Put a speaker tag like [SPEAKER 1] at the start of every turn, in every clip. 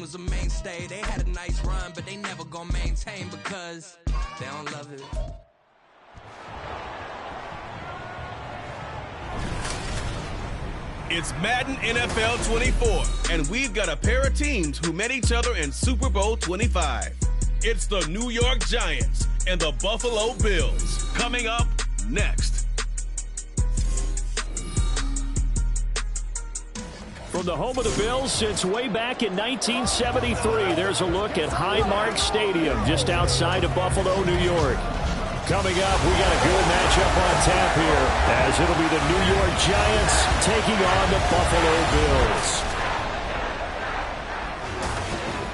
[SPEAKER 1] was a mainstay. They had a nice run, but they never gonna maintain because they don't love it.
[SPEAKER 2] It's Madden NFL 24, and we've got a pair of teams who met each other in Super Bowl 25. It's the New York Giants and the Buffalo Bills. Coming up next.
[SPEAKER 3] From the home of the Bills since way back in 1973, there's a look at Highmark Stadium just outside of Buffalo, New York. Coming up, we got a good matchup on tap here, as it'll be the New York Giants taking on the Buffalo Bills.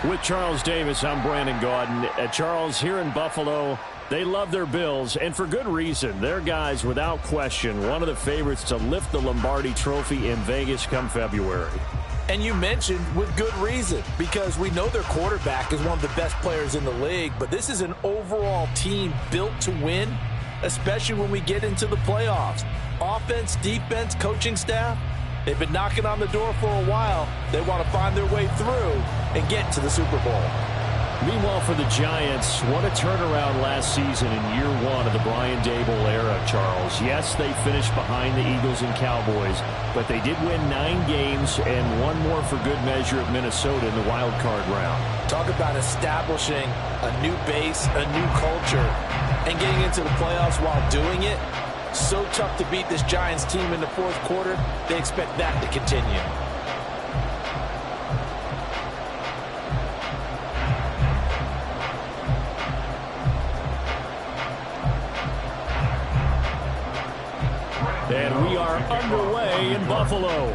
[SPEAKER 3] With Charles Davis, I'm Brandon Gaudin. Charles, here in Buffalo, they love their Bills, and for good reason. Their guys, without question, one of the favorites to lift the Lombardi Trophy in Vegas come February.
[SPEAKER 4] And you mentioned with good reason, because we know their quarterback is one of the best players in the league, but this is an overall team built to win, especially when we get into the playoffs. Offense, defense, coaching staff, they've been knocking on the door for a while. They want to find their way through and get to the Super Bowl.
[SPEAKER 3] Meanwhile, for the Giants, what a turnaround last season in year one of the Brian Daboll era, Charles. Yes, they finished behind the Eagles and Cowboys, but they did win 9 games and one more for good measure at Minnesota in the wild card round.
[SPEAKER 4] Talk about establishing a new base, a new culture, and getting into the playoffs while doing it. So tough to beat this Giants team in the fourth quarter. They expect that to continue.
[SPEAKER 3] And we are underway in Buffalo.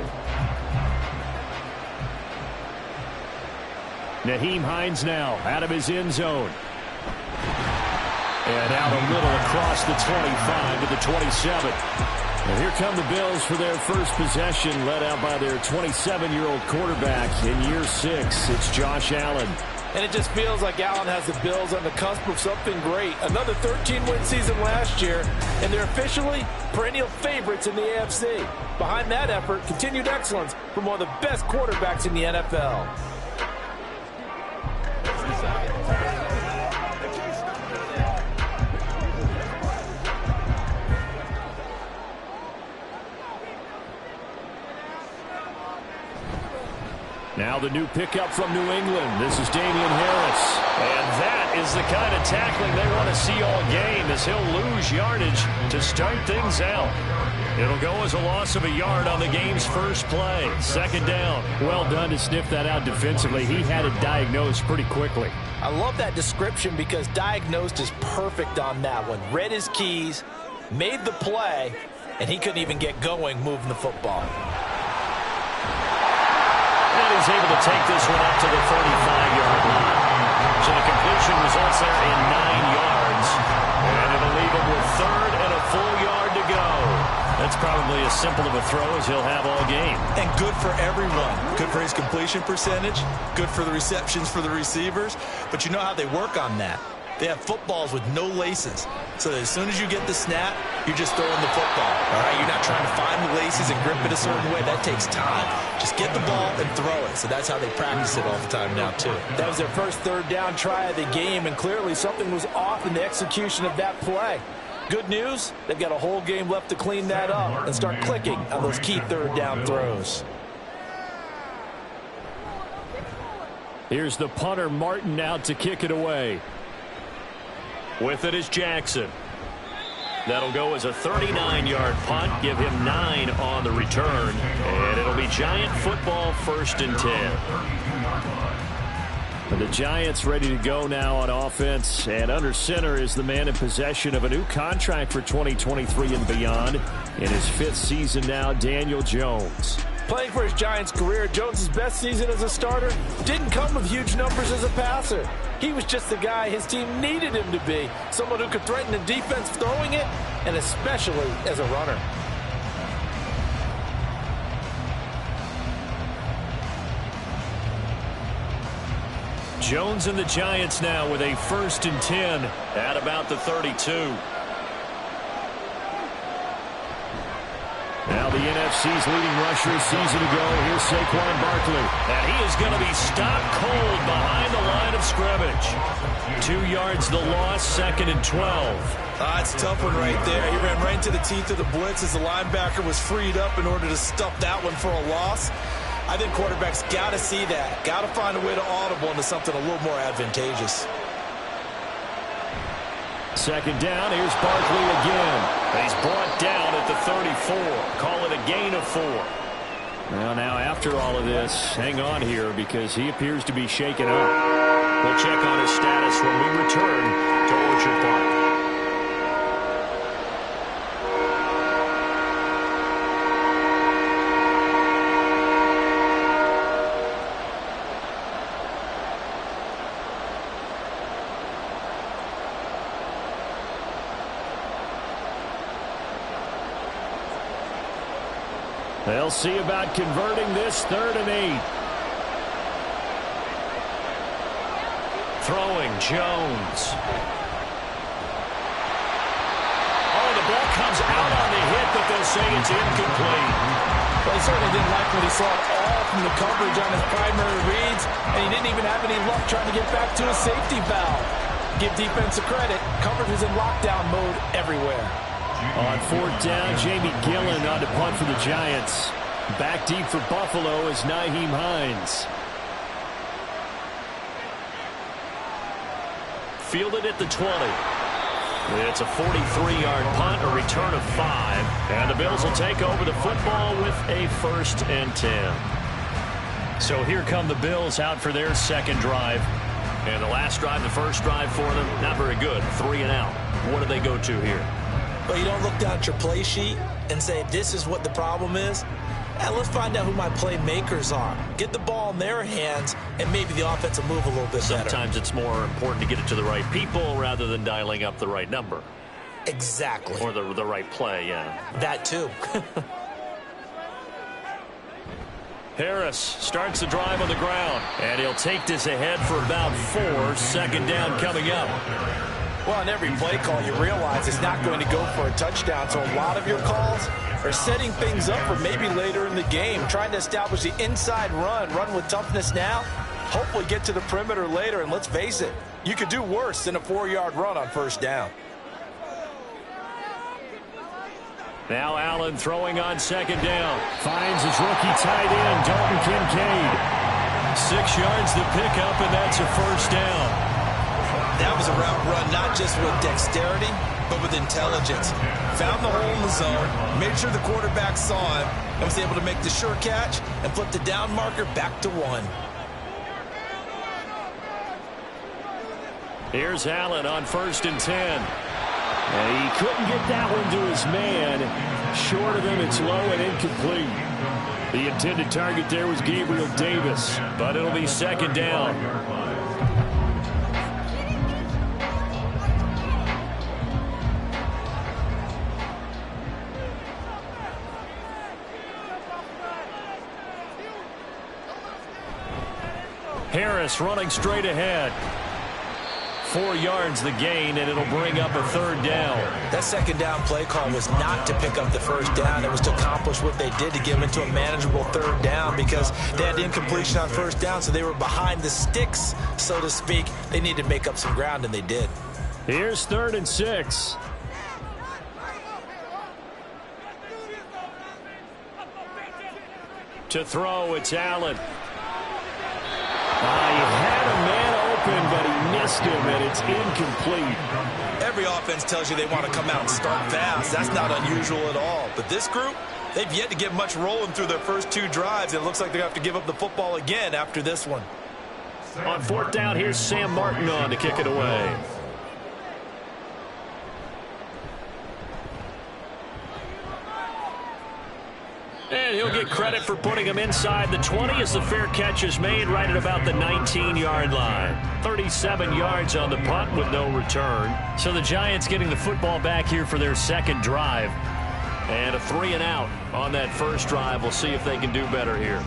[SPEAKER 3] Nyheim Hines now out of his end zone. And out a little across the 25 to the 27. And here come the Bills for their first possession, led out by their 27-year-old quarterback in year 6. It's Josh Allen.
[SPEAKER 4] And it just feels like Allen has the Bills on the cusp of something great. Another 13-win season last year, and they're officially perennial favorites in the AFC. Behind that effort, continued excellence from one of the best quarterbacks in the NFL.
[SPEAKER 3] Now the new pickup from New England. This is Damian Harris. And that is the kind of tackling they want to see all game, as he'll lose yardage to start things out. It'll go as a loss of a yard on the game's first play. Second down. Well done to sniff that out defensively. He had it diagnosed pretty quickly.
[SPEAKER 4] I love that description because diagnosed is perfect on that one. Read his keys, made the play, and he couldn't even get going moving the football.
[SPEAKER 3] And he's able to take this one up to the 35-yard line. So the completion results there in 9 yards. And it'll leave him with third and a full yard to go. That's probably as simple of a throw as he'll have all game.
[SPEAKER 4] And good for everyone. Good for his completion percentage. Good for the receptions for the receivers. But you know how they work on that. They have footballs with no laces. So that as soon as you get the snap, you're just throwing the football. All right, you're not trying to find the laces and grip it a certain way. That takes time. Just get the ball and throw it. So that's how they practice it all the time now, too. That was their first third down try of the game, and clearly something was off in the execution of that play. Good news, they've got a whole game left to clean that up and start clicking on those key third down throws.
[SPEAKER 3] Here's the punter, Martin, out to kick it away. With it is Jackson. That'll go as a 39-yard punt, give him 9 on the return, and it'll be Giant football, 1st and 10. And the Giants ready to go now on offense, and under center is the man in possession of a new contract for 2023 and beyond. In his 5th season now, Daniel Jones.
[SPEAKER 4] Playing for his Giants career, Jones' best season as a starter didn't come with huge numbers as a passer. He was just the guy his team needed him to be, someone who could threaten the defense throwing it, and especially as a runner.
[SPEAKER 3] Jones and the Giants now with a 1st and 10 at about the 32. Now the UFC's leading rusher a season ago. Here's Saquon Barkley. And he is going to be stopped cold behind the line of scrimmage. 2 yards the loss, 2nd and 12.
[SPEAKER 4] It's a tough one right there. He ran right into the teeth of the blitz as the linebacker was freed up in order to stuff that one for a loss. I think quarterbacks got to see that. Got to find a way to audible into something a little more advantageous.
[SPEAKER 3] 2nd down, here's Barkley again. He's brought down at the 34. Call it a gain of 4. Well, now after all of this, hang on here because he appears to be shaken up. We'll check on his status when we return to Orchard Park. They'll see about converting this 3rd and 8. Throwing Jones. Oh, the ball comes out on the hit, but they'll say it's incomplete.
[SPEAKER 4] Well, he certainly didn't like what he saw at all from the coverage on his primary reads, and he didn't even have any luck trying to get back to his safety valve. Give defense credit. Coverage was in lockdown mode everywhere.
[SPEAKER 3] On 4th down, Jamie Gillen on to punt for the Giants. Back deep for Buffalo is Nyheim Hines. Fielded at the 20. It's a 43-yard punt, a return of 5. And the Bills will take over the football with a 1st and 10. So here come the Bills out for their 2nd drive. And the last drive, the first drive for them, not very good. 3 and out. What do they go to here?
[SPEAKER 4] Well, you don't look down at your play sheet and say, this is what the problem is. And let's find out who my playmakers are. Get the ball in their hands, and maybe the offense will move a little bit better.
[SPEAKER 3] Sometimes it's more important to get it to the right people rather than dialing up the right number.
[SPEAKER 4] Exactly.
[SPEAKER 3] Or the right play, yeah.
[SPEAKER 4] That too.
[SPEAKER 3] Harris starts the drive on the ground, and he'll take this ahead for about 4. 2nd down coming up.
[SPEAKER 4] Well, on every play call, you realize it's not going to go for a touchdown. So a lot of your calls are setting things up for maybe later in the game, trying to establish the inside run with toughness now, hopefully get to the perimeter later. And let's face it, you could do worse than a 4-yard run on 1st down.
[SPEAKER 3] Now Allen throwing on 2nd down. Finds his rookie tight end, Dalton Kincaid. 6 yards the pickup, and that's a 1st down.
[SPEAKER 4] That was a route run not just with dexterity, but with intelligence. Found the hole in the zone, made sure the quarterback saw him, and was able to make the sure catch and flip the down marker back to 1.
[SPEAKER 3] Here's Allen on 1st and 10. And he couldn't get that one to his man. Short of him, it's low and incomplete. The intended target there was Gabriel Davis, but it'll be 2nd down. Harris running straight ahead. 4 yards the gain, and it'll bring up a 3rd down.
[SPEAKER 4] That 2nd down play call was not to pick up the 1st down. It was to accomplish what they did to get them into a manageable 3rd down because they had incompletion on 1st down, so they were behind the sticks, so to speak. They needed to make up some ground, and they did.
[SPEAKER 3] Here's 3rd and 6. To throw, it's Allen. He had a man open, but he missed him, and it's incomplete.
[SPEAKER 4] Every offense tells you they want to come out and start fast. That's not unusual at all. But this group, they've yet to get much rolling through their first 2 drives. It looks like they have to give up the football again after this one.
[SPEAKER 3] On 4th down, here's Sam Martin on to kick it away. And he'll get credit for putting him inside the 20 as the fair catch is made right at about the 19-yard line. 37 yards on the punt with no return. So the Giants getting the football back here for their 2nd drive. And a 3 and out on that first drive. We'll see if they can do better here.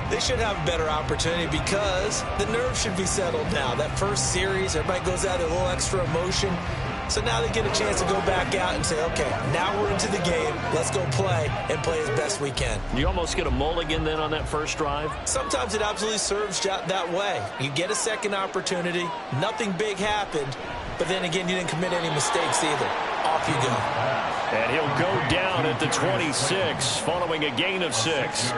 [SPEAKER 4] They should have a better opportunity because the nerves should be settled now. That first series, everybody goes out a little extra emotion. So now they get a chance to go back out and say, okay, now we're into the game. Let's go play and play as best we can.
[SPEAKER 3] You almost get a mulligan then on that first drive?
[SPEAKER 4] Sometimes it absolutely serves that way. You get a second opportunity. Nothing big happened. But then again, you didn't commit any mistakes either. Off you go.
[SPEAKER 3] And he'll go down at the 26 following a gain of 6.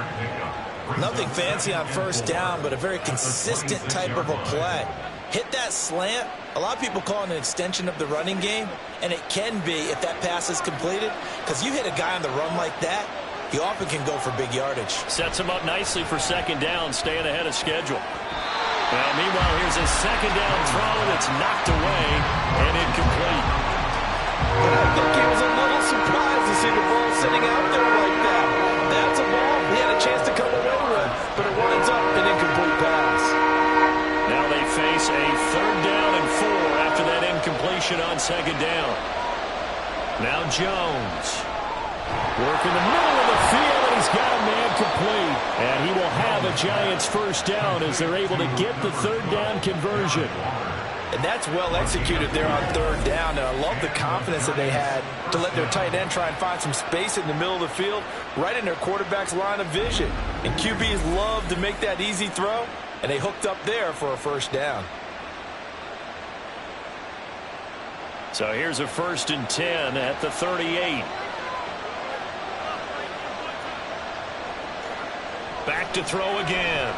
[SPEAKER 4] Nothing fancy on first down, but a very consistent type of a play. Hit that slant. A lot of people call it an extension of the running game, and it can be if that pass is completed, because you hit a guy on the run like that, he often can go for big yardage.
[SPEAKER 3] Sets him up nicely for second down, staying ahead of schedule. Well, meanwhile, here's a second down throw that's knocked away and incomplete.
[SPEAKER 4] I think he was a little surprised to see the ball sitting out there like that. That's a ball he had a chance to come away with, but it winds up an incomplete pass.
[SPEAKER 3] Now they face a third down and 4 after that incompletion on second down. Now Jones. Work in the middle of the field, and he's got a man complete. And he will have a Giants first down as they're able to get the third down conversion.
[SPEAKER 4] And that's well executed there on third down. And I love the confidence that they had to let their tight end try and find some space in the middle of the field, right in their quarterback's line of vision. And QBs love to make that easy throw, and they hooked up there for a first down.
[SPEAKER 3] So here's a 1st and 10 at the 38. Back to throw again.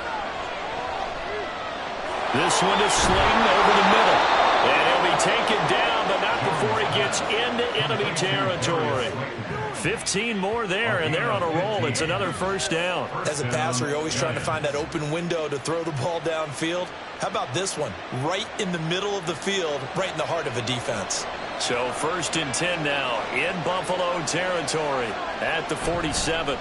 [SPEAKER 3] This one is Slayton over the middle. And he'll be taken down, but not before he gets into enemy territory. 15 more there, and they're on a roll. It's another first down.
[SPEAKER 4] As a passer, you're always trying to find that open window to throw the ball downfield. How about this one? Right in the middle of the field, right in the heart of a defense.
[SPEAKER 3] So 1st and 10 now in Buffalo territory at the 47.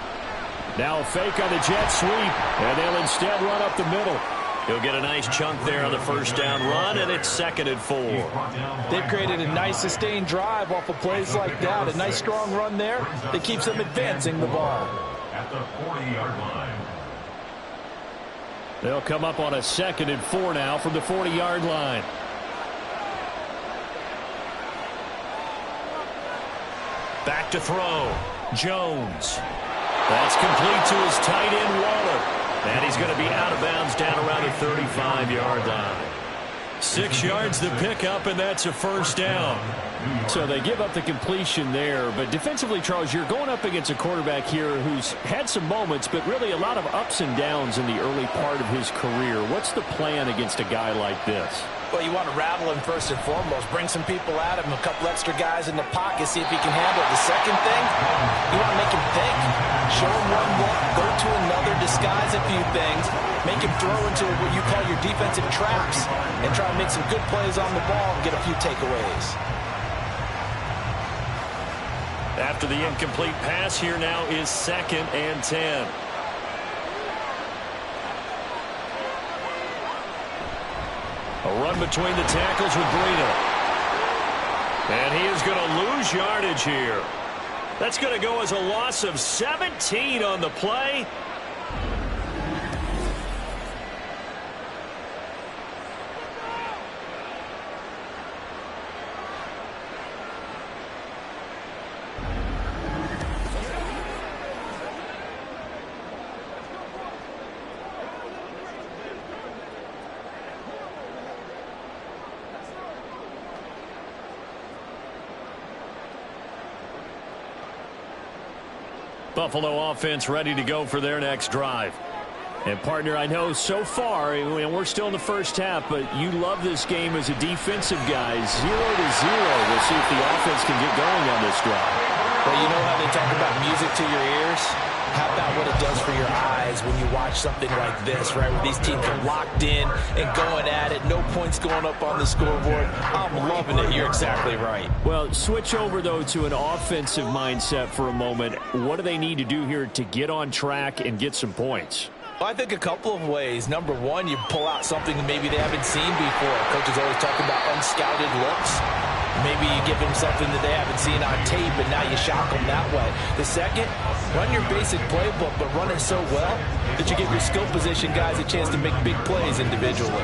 [SPEAKER 5] Now a fake on the jet sweep, and they'll instead run up the middle.
[SPEAKER 3] He'll get a nice chunk there on the first down run, and it's 2nd and 4.
[SPEAKER 6] They've created a nice sustained drive off of plays like that. A nice strong run there that keeps them advancing the ball.
[SPEAKER 7] At the 40-yard line.
[SPEAKER 5] They'll come up on a 2nd and 4 now from the 40-yard line.
[SPEAKER 3] Back to throw. Jones. That's complete to his tight end, Waller. And he's going to be out of bounds down around the 35-yard line. 6 yards to pick up, and that's a first down.
[SPEAKER 5] So they give up the completion there. But defensively, Charles, you're going up against a quarterback here who's had some moments, but really a lot of ups and downs in the early part of his career. What's the plan against a guy like this?
[SPEAKER 6] Well, you want to rattle him first and foremost. Bring some people at him, a couple extra guys in the pocket, see if he can handle it. The second thing, you want to make him think. Show him one look, go to another, disguise a few things, make him throw into what you call your defensive traps, and try and make some good plays on the ball and get a few takeaways.
[SPEAKER 3] After the incomplete pass, here now is 2nd and 10. A run between the tackles with Breida. And he is going to lose yardage here. That's going to go as a loss of 17 on the play. Buffalo offense ready to go for their next drive.
[SPEAKER 5] And, partner, I know so far, and we're still in the first half, but you love this game as a defensive guy. 0-0. We'll see if the offense can get going on this drive.
[SPEAKER 6] Well, you know how they talk about music to your ears? How about what it does for your eyes when you watch something like this, right? Where these teams are locked in and going at it. No points going up on the scoreboard. I'm loving it. You're exactly right.
[SPEAKER 5] Well, switch over, though, to an offensive mindset for a moment. What do they need to do here to get on track and get some points?
[SPEAKER 6] Well, I think a couple of ways. Number one, you pull out something that maybe they haven't seen before. Coaches always talk about unscouted looks. Maybe you give them something that they haven't seen on tape, and now you shock them that way. The second, run your basic playbook, but run it so well that you give your skill position guys a chance to make big plays individually.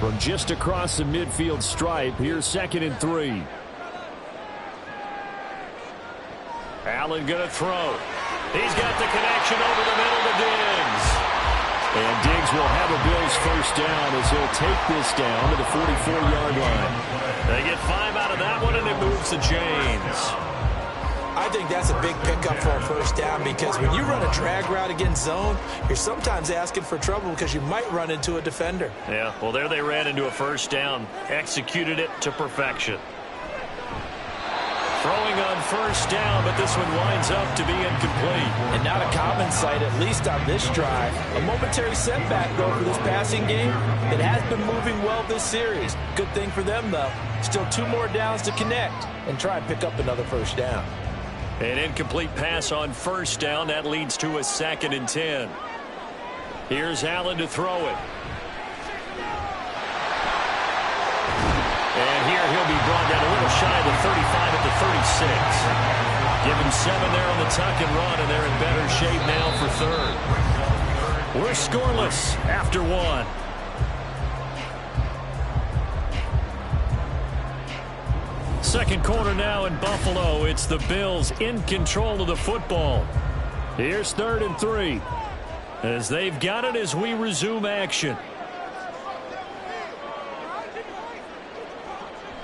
[SPEAKER 5] From just across the midfield stripe, here's 2nd and 3. Allen going to throw. He's got the connection over the middle to Diggs. And Diggs will have a Bills first down as he'll take this down to the 44-yard line. They get 5 out of that one, and it moves the chains.
[SPEAKER 6] I think that's a big pickup for a first down because when you run a drag route against zone, you're sometimes asking for trouble because you might run into a defender.
[SPEAKER 3] Yeah, well, there they ran into a first down, executed it to perfection. Throwing on first down, but this one winds up to be incomplete.
[SPEAKER 6] And not a common sight, at least on this drive. A momentary setback, though, for this passing game. It has been moving well this series. Good thing for them, though. Still 2 more downs to connect and try and pick up another first down.
[SPEAKER 3] An incomplete pass on first down. That leads to a 2nd and 10. Here's Allen to throw it. And here he'll be brought down a little shy of the 35 at the 36. Give him 7 there on the tuck and run, and they're in better shape now for 3rd. We're scoreless after 1. Second quarter now in Buffalo. It's the Bills in control of the football. Here's 3rd and 3 as they've got it as we resume action.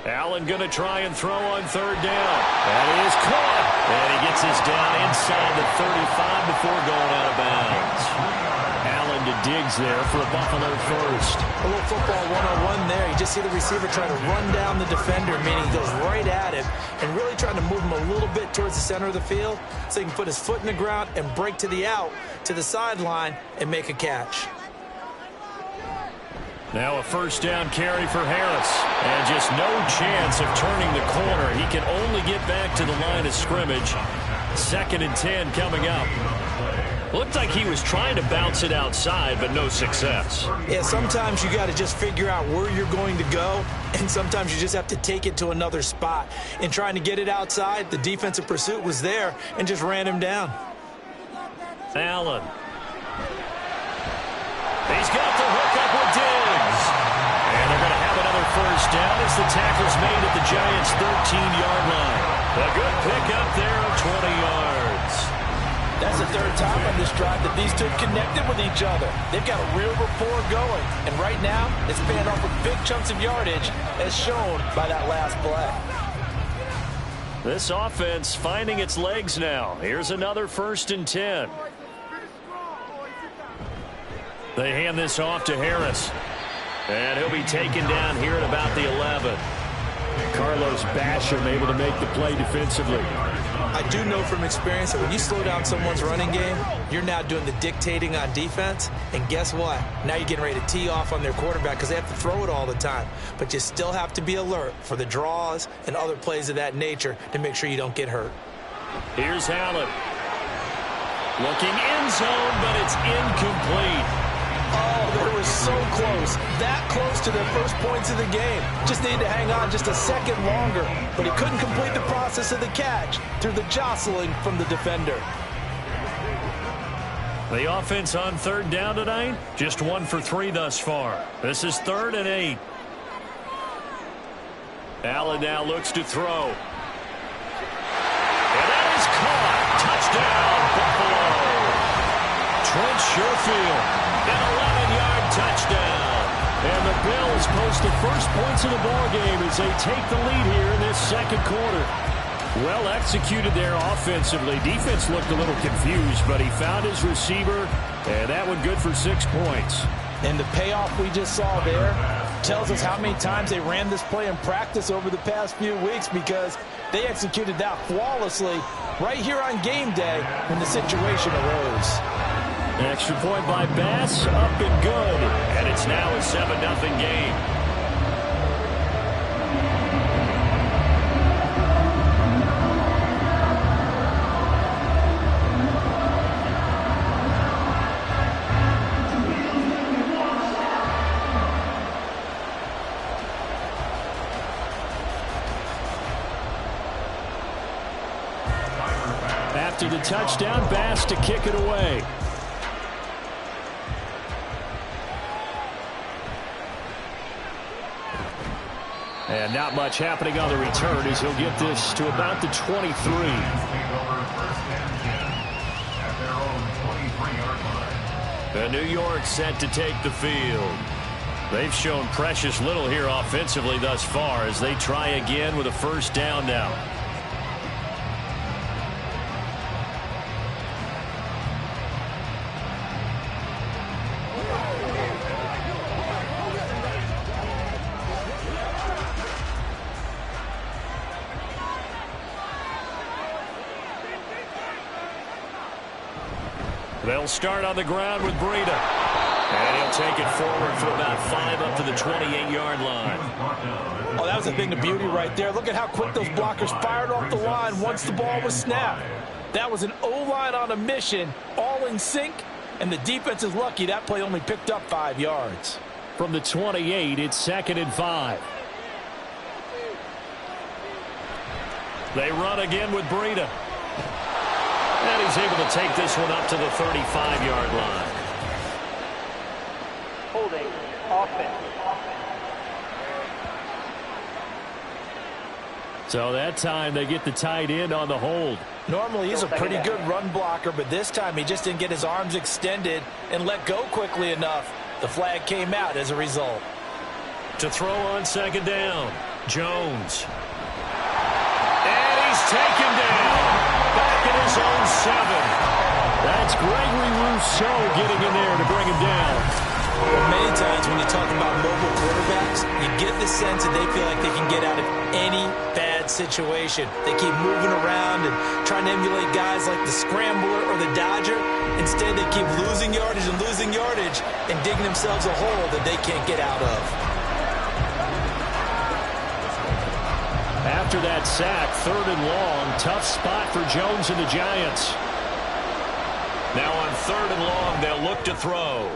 [SPEAKER 3] Allen going to try and throw on 3rd down. That is caught. And he gets his down inside the 35 before going out of bounds. Allen to Diggs there for a Buffalo first.
[SPEAKER 6] A little football 101 there. You just see the receiver trying to run down the defender, meaning he goes right at him and really trying to move him a little bit towards the center of the field so he can put his foot in the ground and break to the out, to the sideline, and make a catch.
[SPEAKER 3] Now a first down carry for Harris. And just no chance of turning the corner. He can only get back to the line of scrimmage. 2nd and 10 coming up. Looked like he was trying to bounce it outside, but no success.
[SPEAKER 6] Yeah, sometimes you got to just figure out where you're going to go, and sometimes you just have to take it to another spot. In trying to get it outside, the defensive pursuit was there and just ran him down.
[SPEAKER 3] Allen. He's got the hook up with Diggs. And they're going to have another first down as the tackle's made at the Giants' 13-yard line. A good pickup there of 20 yards.
[SPEAKER 6] That's the 3rd time on this drive that these two connected with each other. They've got a real rapport going. And right now, it's paying off with big chunks of yardage as shown by that last play.
[SPEAKER 3] This offense finding its legs now. Here's another 1st and 10. They hand this off to Harris. And he'll be taken down here at about the 11.
[SPEAKER 5] Carlos Basham able to make the play defensively.
[SPEAKER 6] I do know from experience that when you slow down someone's running game, you're now doing the dictating on defense. And guess what? Now you're getting ready to tee off on their quarterback because they have to throw it all the time. But you still have to be alert for the draws and other plays of that nature to make sure you don't get hurt.
[SPEAKER 3] Here's Allen. Looking end zone, but it's incomplete.
[SPEAKER 6] Oh, they were so close. That close to their first points of the game. Just needed to hang on just a second longer. But he couldn't complete the process of the catch through the jostling from the defender.
[SPEAKER 3] The offense on 3rd down tonight, just 1 for 3 thus far. This is 3rd and 8. Allen now looks to throw. And that is caught. Touchdown, Buffalo. Trent Sherfield. An 11-yard touchdown. And the Bills post the first points of the ballgame as they take the lead here in this 2nd quarter. Well executed there offensively. Defense looked a little confused, but he found his receiver, and that one good for 6 points.
[SPEAKER 6] And the payoff we just saw there tells us how many times they ran this play in practice over the past few weeks because they executed that flawlessly right here on game day when the situation arose.
[SPEAKER 3] Extra point by Bass, up and good. And it's now a 7-0 game.
[SPEAKER 5] After the touchdown, Bass to kick it away. And not much happening on the return as he'll get this to about the 23. The New York set to take the field. They've shown precious little here offensively thus far as they try again with a first down now. They'll start on the ground with Breida. And he'll take it forward for about 5 up to the 28-yard line.
[SPEAKER 6] Oh, that was a thing of beauty right there. Look at how quick those blockers fired off the line once the ball was snapped. That was an O-line on a mission, all in sync, and the defense is lucky that play only picked up 5 yards.
[SPEAKER 5] From the 28, it's 2nd and 5. They run again with Breida. And he's able to take this one up to the 35-yard line.
[SPEAKER 8] Holding offense.
[SPEAKER 5] So that time they get the tight end on the hold.
[SPEAKER 6] Normally he's a pretty good run blocker, but this time he just didn't get his arms extended and let go quickly enough. The flag came out as a result.
[SPEAKER 5] To throw on 2nd down, Jones. And he's taken down. Back at his own 7. That's Gregory Rousseau getting in there to bring him down.
[SPEAKER 6] Well, many times when you talk about mobile quarterbacks, you get the sense that they feel like they can get out of any bad situation. They keep moving around and trying to emulate guys like the Scrambler or the Dodger. Instead, they keep losing yardage and digging themselves a hole that they can't get out of.
[SPEAKER 5] After that sack, 3rd and long, tough spot for Jones and the Giants. Now on 3rd and long, they'll look to throw.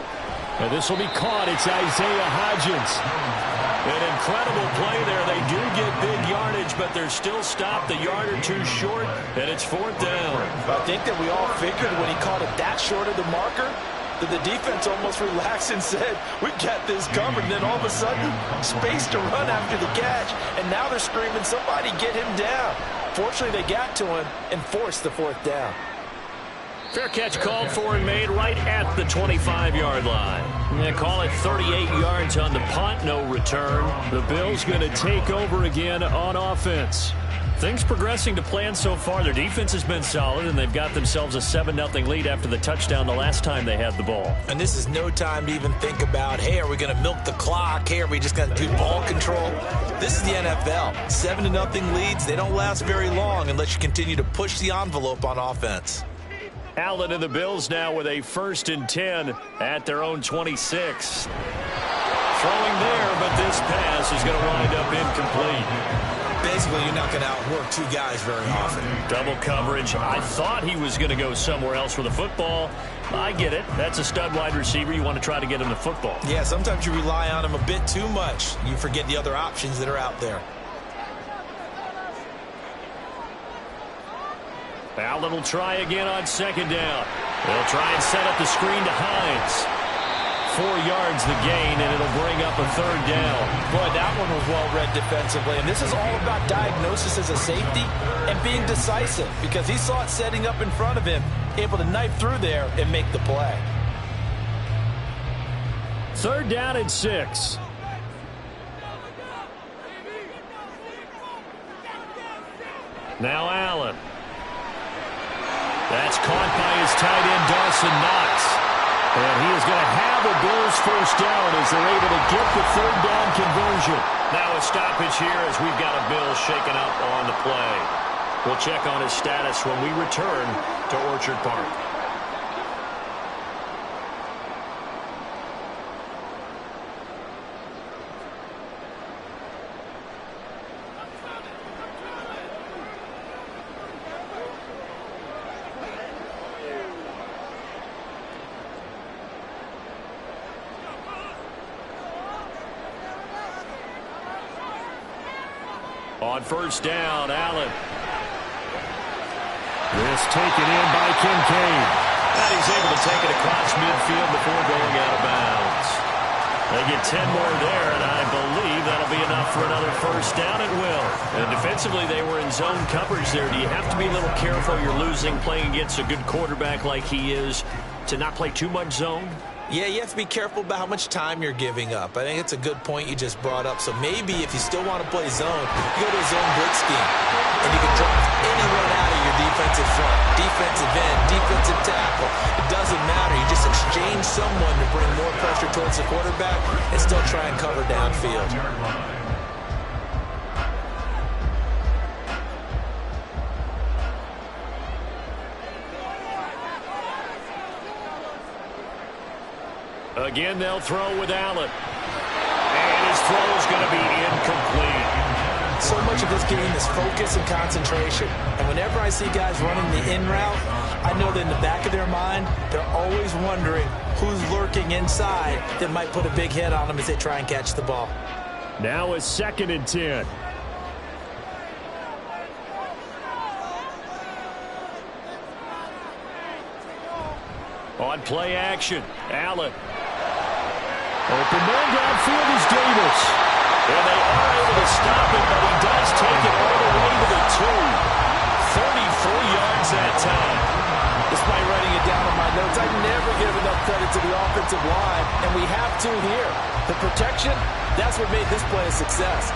[SPEAKER 5] And this will be caught. It's Isaiah Hodgins. An incredible play there. They do get big yardage, but they're still stopped a yard or 2 short, and it's 4th down.
[SPEAKER 6] I think that we all figured when he caught it that short of the marker that the defense almost relaxed and said, we got this covered. And then all of a sudden, space to run after the catch. And now they're screaming, somebody get him down. Fortunately, they got to him and forced the 4th down.
[SPEAKER 5] Fair catch called for and made right at the 25-yard line. They call it 38 yards on the punt, no return. The Bills going to take over again on offense. Things progressing to plan so far. Their defense has been solid, and they've got themselves a 7-0 lead after the touchdown the last time they had the ball.
[SPEAKER 6] And this is no time to even think about, hey, are we going to milk the clock? Hey, are we just going to do ball control? This is the NFL. 7-0 leads, they don't last very long unless you continue to push the envelope on offense.
[SPEAKER 5] Allen and the Bills now with a 1st and 10 at their own 26. Throwing there, but this pass is going to wind up incomplete.
[SPEAKER 6] Basically, you're not going to outwork 2 guys very often.
[SPEAKER 5] Double coverage. I thought he was going to go somewhere else with the football. I get it. That's a stud wide receiver. You want to try to get him the football.
[SPEAKER 6] Yeah, sometimes you rely on him a bit too much. You forget the other options that are out there.
[SPEAKER 5] Allen will try again on 2nd down. They'll try and set up the screen to Hines. 4 yards the gain, and it'll bring up a 3rd down.
[SPEAKER 6] Boy, that one was well read defensively. And this is all about diagnosis as a safety and being decisive because he saw it setting up in front of him, able to knife through there and make the play.
[SPEAKER 5] 3rd down and 6. Now Allen. That's caught by his tight end, Dawson Knox. And he is going to have a Bills 1st down as they're able to get the 3rd down conversion. Now a stoppage here as we've got a Bill shaken up on the play. We'll check on his status when we return to Orchard Park. On 1st down, Allen. This taken in by Kincaid. And he's able to take it across midfield before going out of bounds. They get 10 more there, and I believe
[SPEAKER 3] that'll be enough for another first down. It will. And defensively, they were in zone coverage there. Do you have to be a little careful? You're losing playing against a good quarterback like he is to not play too much zone?
[SPEAKER 6] Yeah, you have to be careful about how much time you're giving up. I think it's a good point you just brought up. So maybe if you still want to play zone, you go to a zone blitz scheme. And you can drop anyone out of your defensive front, defensive end, defensive tackle. It doesn't matter. You just exchange someone to bring more pressure towards the quarterback and still try and cover downfield.
[SPEAKER 3] Again, they'll throw with Allen. And his throw is going to be incomplete.
[SPEAKER 6] So much of this game is focus and concentration. And whenever I see guys running the in route, I know that in the back of their mind, they're always wondering who's lurking inside that might put a big hit on them as they try and catch the ball.
[SPEAKER 5] Now it's 2nd and 10.
[SPEAKER 3] On play action, Allen.
[SPEAKER 5] Open man downfield is Davis.
[SPEAKER 3] And they are able to stop it, but he does take it all the way to the 2. 34 yards that time.
[SPEAKER 6] Despite writing it down on my notes, I never give enough credit to the offensive line, and we have to here. The protection, that's what made this play a success.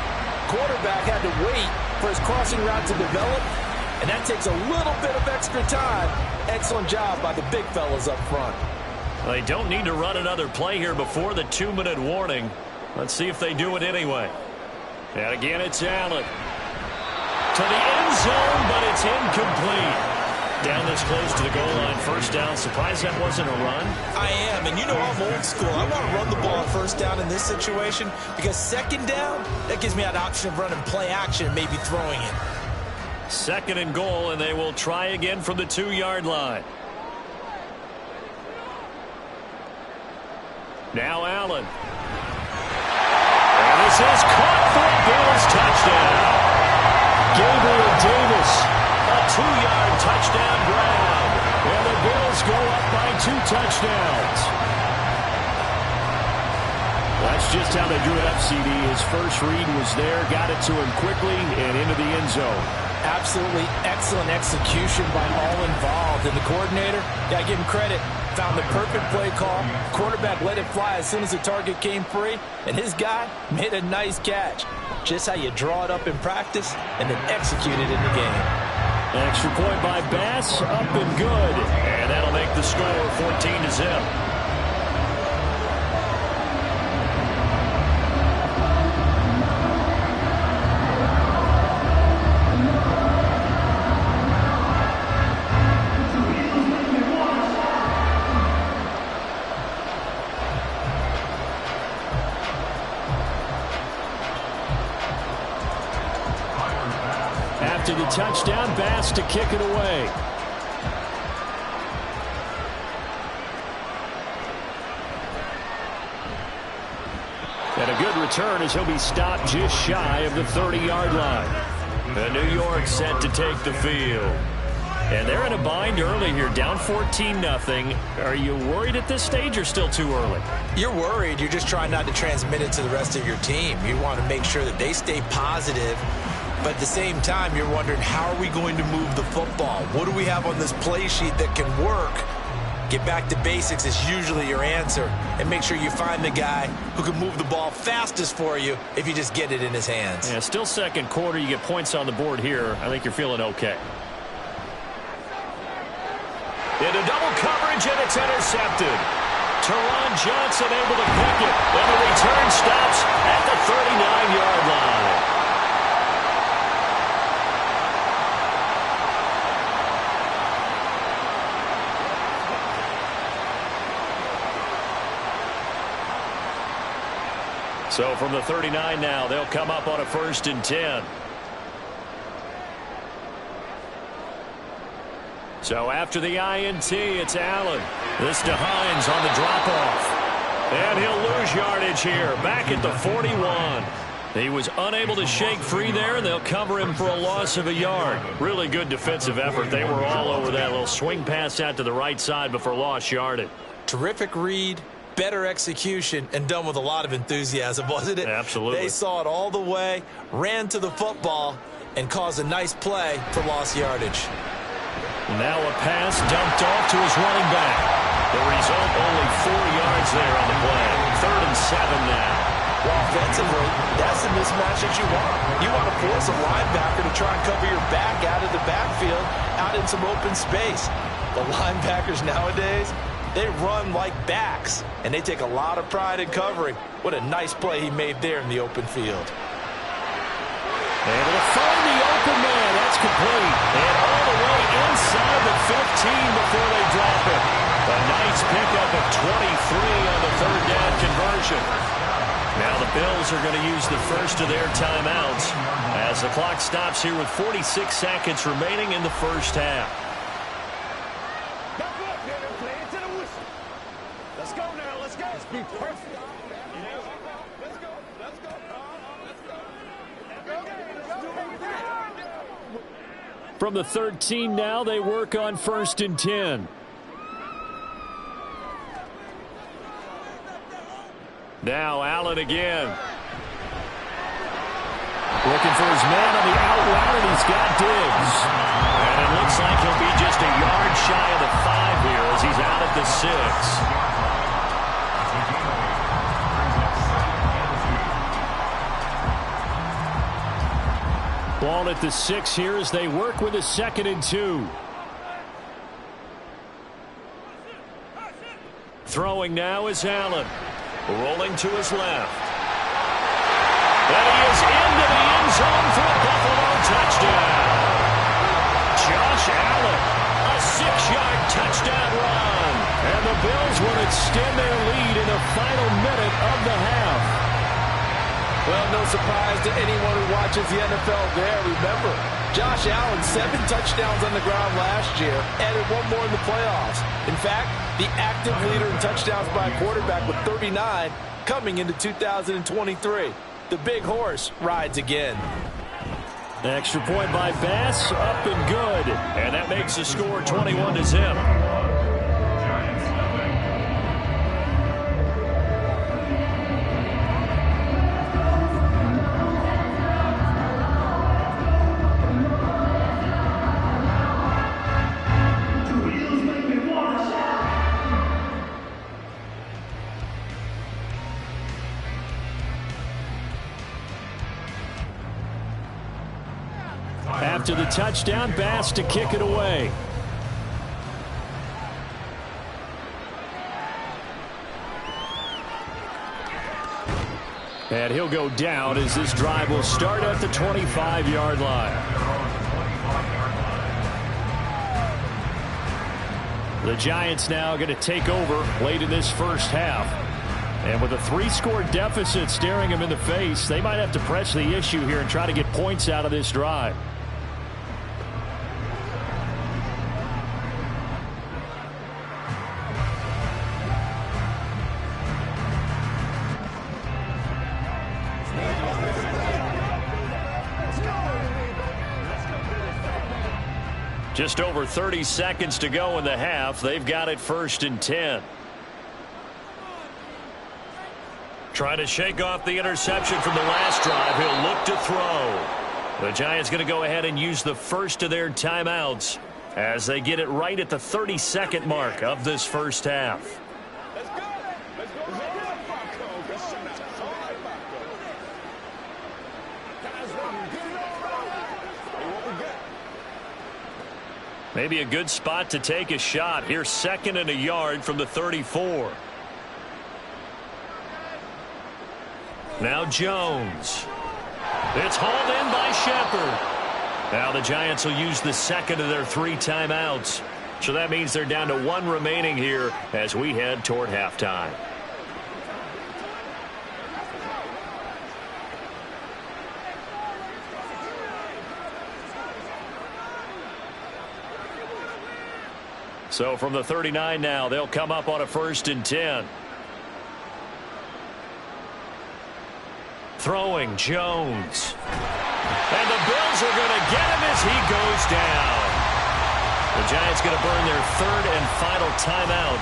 [SPEAKER 6] Quarterback had to wait for his crossing route to develop, and that takes a little bit of extra time. Excellent job by the big fellas up front.
[SPEAKER 3] Well, they don't need to run another play here before the 2-minute warning. Let's see if they do it anyway. And again, it's Allen. To the end zone, but it's incomplete. Down this close to the goal line, first down. Surprised that wasn't a run?
[SPEAKER 6] I am, and you know I'm old school. I want to run the ball on first down in this situation because second down, that gives me an option of running play action and maybe throwing it.
[SPEAKER 3] 2nd and goal, and they will try again from the 2-yard line. Now Allen. And this is caught for a Bills touchdown. Gabriel Davis, a 2-yard touchdown grab. And the Bills go up by 2 touchdowns.
[SPEAKER 5] That's just how they drew it up, CD. His first read was there, got it to him quickly, and into the end zone.
[SPEAKER 6] Absolutely excellent execution by all involved. And the coordinator, gotta give him credit, found the perfect play call. Quarterback let it fly as soon as the target came free, and his guy made a nice catch. Just how you draw it up in practice and then execute it in the game.
[SPEAKER 5] An extra point by Bass, up and good.
[SPEAKER 3] And that'll make the score 14-0.
[SPEAKER 5] After the touchdown, Bass to kick it away. And a good return as he'll be stopped just shy of the 30-yard line. And New York set to take the field. And they're in a bind early here, down 14-0. Are you worried at this stage or still too early?
[SPEAKER 6] You're worried. You're just trying not to transmit it to the rest of your team. You want to make sure that they stay positive. But at the same time, you're wondering, how are we going to move the football? What do we have on this play sheet that can work? Get back to basics is usually your answer. And make sure you find the guy who can move the ball fastest for you if you just get it in his hands.
[SPEAKER 3] Yeah, still second quarter. You get points on the board here. I think you're feeling okay. Into double coverage, and it's intercepted. Teron Johnson able to pick it. And the return stops at the 39-yard line. So from the 39 now, they'll come up on a 1st and 10. So after the INT, it's Allen. This to Hines on the drop-off. And he'll lose yardage here, back at the 41. He was unable to shake free there, and they'll cover him for a loss of a yard. Really good defensive effort. They were all over that little swing pass out to the right side before lost yardage.
[SPEAKER 6] Terrific read, better execution, and done with a lot of enthusiasm, wasn't it?
[SPEAKER 3] Absolutely.
[SPEAKER 6] They saw it all the way, ran to the football, and caused a nice play for lost yardage.
[SPEAKER 3] Now a pass dumped off to his running back. The result, only 4 yards there on the play. 3rd and 7 now.
[SPEAKER 6] Well, offensively, that's the mismatch that you want. You want to force a linebacker to try and cover your back out of the backfield, out in some open space. The linebackers nowadays, they run like backs, and they take a lot of pride in covering. What a nice play he made there in the open field.
[SPEAKER 3] Able to find the open man. That's complete. And all the way inside the 15 before they drop it. A nice pickup of 23 on the 3rd down conversion. Now the Bills are going to use the first of their timeouts as the clock stops here with 46 seconds remaining in the first half.
[SPEAKER 9] Let's go now. Let's go. Let's be perfect. Let's go. Let's go.
[SPEAKER 5] From the 13 now, they work on 1st and 10. Now Allen again. Looking for his man on the out route, and he's got Diggs. And it looks like he'll be just a yard shy of the 5 here as he's out at the 6. Ball at the 6 here as they work with a 2nd and 2. Throwing now is Allen. Rolling to his left. And he is into the end zone for a Buffalo touchdown. Josh Allen, a 6-yard touchdown run. And the Bills will extend their lead in the final minute of the half.
[SPEAKER 6] Well, no surprise to anyone who watches the NFL there. Remember, Josh Allen, 7 touchdowns on the ground last year, added 1 more in the playoffs. In fact, the active leader in touchdowns by a quarterback with 39 coming into 2023. The big horse rides again.
[SPEAKER 5] Extra point by Bass, up and good.
[SPEAKER 3] And that makes the score 21-0.
[SPEAKER 5] After the touchdown, Bass to kick it away. And he'll go down as this drive will start at the 25-yard line. The Giants now going to take over late in this first half. And with a 3-score deficit staring them in the face, they might have to press the issue here and try to get points out of this drive. Just over 30 seconds to go in the half. They've got it 1st and 10. Trying to shake off the interception from the last drive. He'll look to throw. The Giants going to go ahead and use the first of their timeouts as they get it right at the 32nd mark of this first half. Maybe a good spot to take a shot. Here's 2nd and a yard from the 34. Now Jones. It's hauled in by Shepard. Now the Giants will use the 2nd of their 3 timeouts. So that means they're down to 1 remaining here as we head toward halftime. So from the 39 now, they'll come up on a 1st and 10. Throwing Jones. And the Bills are going to get him as he goes down. The Giants going to burn their 3rd and final timeout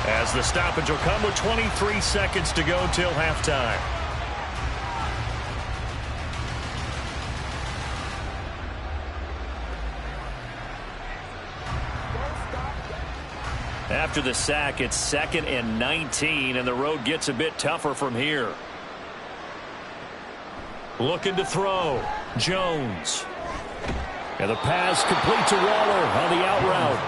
[SPEAKER 3] As the stoppage will come with 23 seconds to go till halftime. After the sack, it's 2nd and 19, and the road gets a bit tougher from here. Looking to throw. Jones. And the pass complete to Waller on the out route.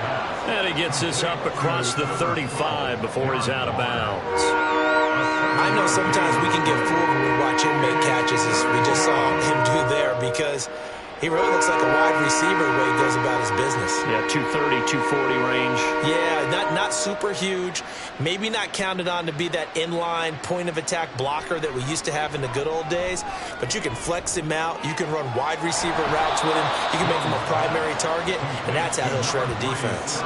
[SPEAKER 3] And he gets this up across the 35 before he's out of bounds.
[SPEAKER 6] I know sometimes we can get fooled when we watch him make catches, as we just saw him do there, because he really looks like a wide receiver the way he goes about his business.
[SPEAKER 3] Yeah, 230, 240 range.
[SPEAKER 6] Yeah, not super huge. Maybe not counted on to be that inline point-of-attack blocker that we used to have in the good old days. But you can flex him out. You can run wide receiver routes with him. You can make him a primary target, and that's how he'll shred a defense.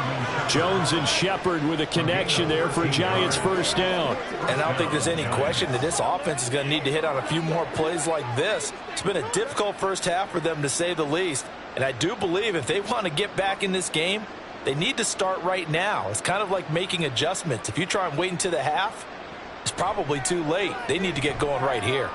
[SPEAKER 5] Jones and Shepard with a connection there for a Giants first down.
[SPEAKER 6] And I don't think there's any question that this offense is going to need to hit on a few more plays like this. It's been a difficult first half for them, to say the least. And I do believe if they want to get back in this game, they need to start right now. It's kind of like making adjustments. If you try and wait until the half, it's probably too late. They need to get going right here.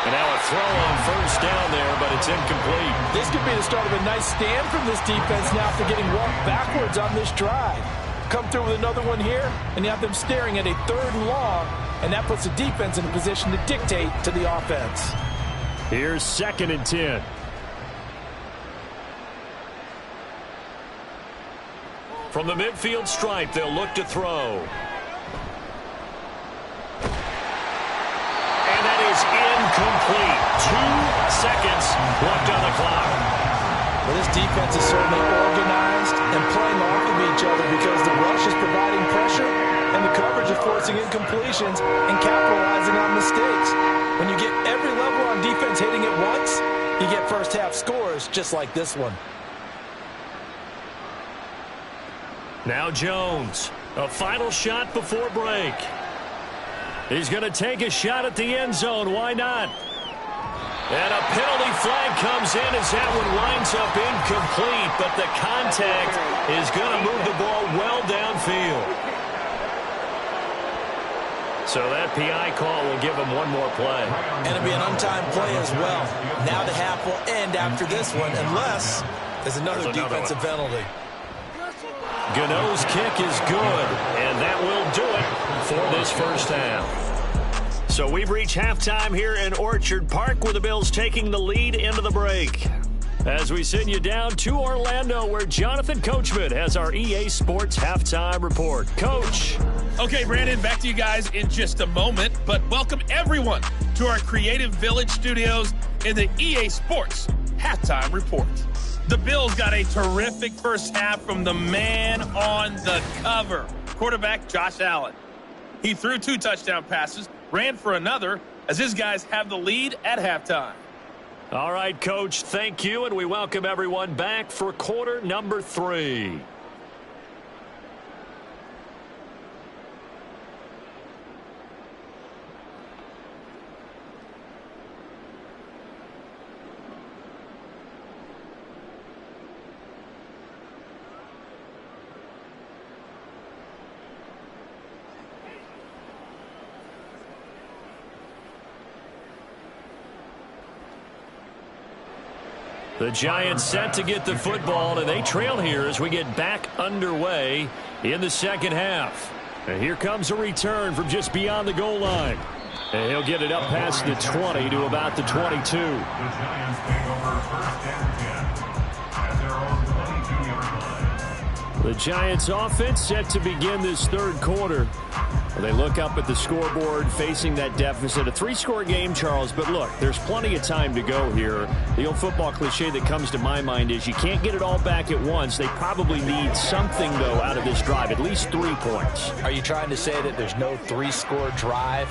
[SPEAKER 3] And now a throw on first down there, but it's incomplete.
[SPEAKER 6] This could be the start of a nice stand from this defense now for getting walked backwards on this drive. Come through with another one here, and you have them staring at a 3rd and long, and that puts the defense in a position to dictate to the offense.
[SPEAKER 5] Here's 2nd and 10.
[SPEAKER 3] From the midfield stripe, they'll look to throw. And that is incomplete. 2 seconds left on the clock.
[SPEAKER 6] Well, this defense is certainly organized and playing off of each other because the rush is providing pressure and the coverage is forcing incompletions and capitalizing on mistakes. When you get every level on defense hitting at once, you get first half scores just like this one.
[SPEAKER 3] Now Jones, a final shot before break. He's going to take a shot at the end zone. Why not? And a penalty flag comes in as that one winds up incomplete, but the contact is going to move the ball well downfield. So that PI call will give him one more play.
[SPEAKER 6] And it'll be an untimed play as well. Now the half will end after this one, unless there's another defensive penalty.
[SPEAKER 3] Gano's kick is good, and that will do it for this first half. So we've reached halftime here in Orchard Park, with the Bills taking the lead into the break. As we send you down to Orlando, where Jonathan Coachman has our EA Sports halftime report. Coach.
[SPEAKER 10] Okay, Brandon, back to you guys in just a moment, but welcome everyone to our Creative Village studios in the EA Sports halftime report. The Bills got a terrific first half from the man on the cover, quarterback Josh Allen. He threw 2 touchdown passes, ran for another, as his guys have the lead at halftime.
[SPEAKER 3] All right, Coach, thank you, and we welcome everyone back for quarter number 3. The Giants set to get the football, and they trail here as we get back underway in the second half. And here comes a return from just beyond the goal line. And he'll get it up past the 20 to about the 22.
[SPEAKER 7] The Giants take over 1st and 10 at their own 22-yard line.
[SPEAKER 5] The Giants offense set to begin this 3rd quarter. They look up at the scoreboard facing that deficit. A 3-score game, Charles, but look, there's plenty of time to go here. The old football cliche that comes to my mind is you can't get it all back at once. They probably need something, though, out of this drive, at least 3 points.
[SPEAKER 6] Are you trying to say that there's no 3-score drive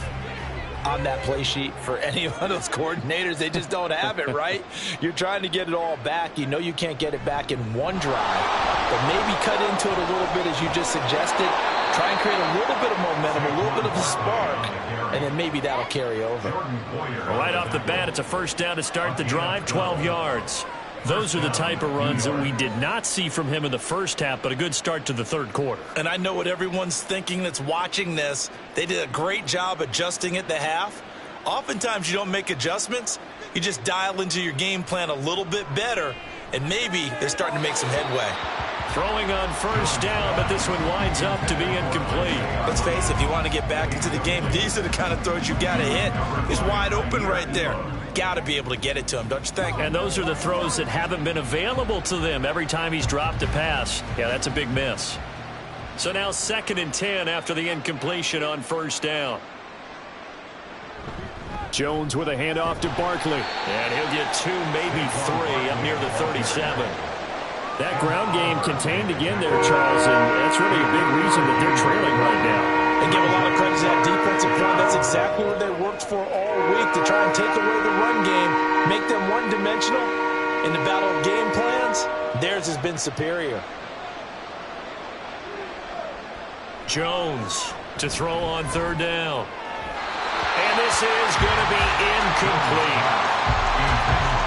[SPEAKER 6] on that play sheet for any of those coordinators? They just don't have it, right? You're trying to get it all back. You know you can't get it back in one drive, but maybe cut into it a little bit as you just suggested. Try and create a little bit of momentum, a little bit of a spark, and then maybe that'll carry over.
[SPEAKER 3] Right off the bat, it's a first down to start the drive, 12 yards.
[SPEAKER 5] Those are the type of runs that we did not see from him in the first half, but a good start to the third quarter.
[SPEAKER 6] And I know what everyone's thinking that's watching this. They did a great job adjusting at the half. Oftentimes you don't make adjustments. You just dial into your game plan a little bit better, and maybe they're starting to make some headway.
[SPEAKER 5] Throwing on first down, but this one winds up to be incomplete.
[SPEAKER 6] Let's face it, if you want to get back into the game, these are the kind of throws you got to hit. It's wide open right there. Got to be able to get it to him, don't you think?
[SPEAKER 5] And those are the throws that haven't been available to them every time he's dropped a pass. Yeah, that's a big miss. So now 2nd and 10 after the incompletion on first down. Jones with a handoff to Barkley. And he'll get 2, maybe 3 up near the 37. That ground game contained again there, Charles, and that's really a big reason that they're trailing right now.
[SPEAKER 6] And give a lot of credit to that defensive front. That's exactly what they worked for all week, to try and take away the run game, make them one-dimensional. In the battle of game plans, theirs has been superior.
[SPEAKER 5] Jones to throw on 3rd down. And this is going to be incomplete.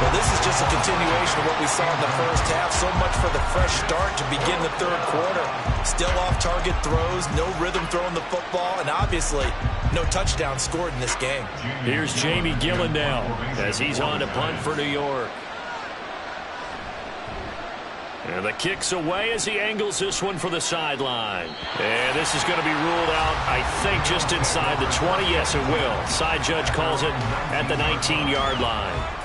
[SPEAKER 6] Well, this is just a continuation of what we saw in the first half. So much for the fresh start to begin the third quarter. Still off-target throws, no rhythm throwing the football, and obviously no touchdown scored in this game.
[SPEAKER 5] Here's Jamie Gillen now as he's on to punt for New York. And the kick's away as he angles this one for the sideline. And this is going to be ruled out, I think, just inside the 20. Yes, it will. Side judge calls it at the 19-yard line.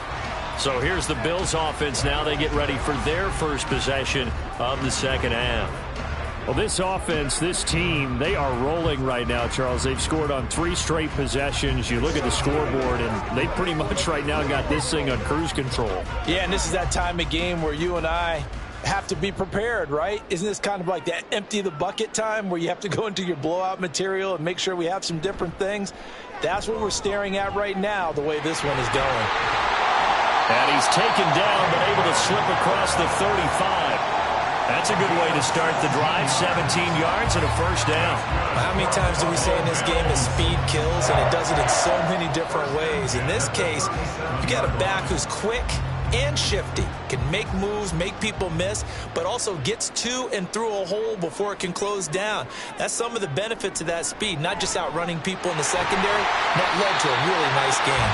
[SPEAKER 5] So here's the Bills offense now. They get ready for their first possession of the second half. Well, this offense, this team, they are rolling right now, Charles. They've scored on 3 straight possessions. You look at the scoreboard, and they pretty much right now got this thing on cruise control.
[SPEAKER 6] Yeah, and this is that time of game where you and I have to be prepared, right? Isn't this kind of like that empty the bucket time where you have to go into your blowout material and make sure we have some different things? That's what we're staring at right now, the way this one is going.
[SPEAKER 5] And he's taken down, but able to slip across the 35. That's a good way to start the drive. 17 yards and a first down.
[SPEAKER 6] How many times do we say in this game that speed kills, and it does it in so many different ways? In this case, you got a back who's quick and shifty, can make moves, make people miss, but also gets to and through a hole before it can close down. That's some of the benefits of that speed, not just outrunning people in the secondary. That led to a really nice game.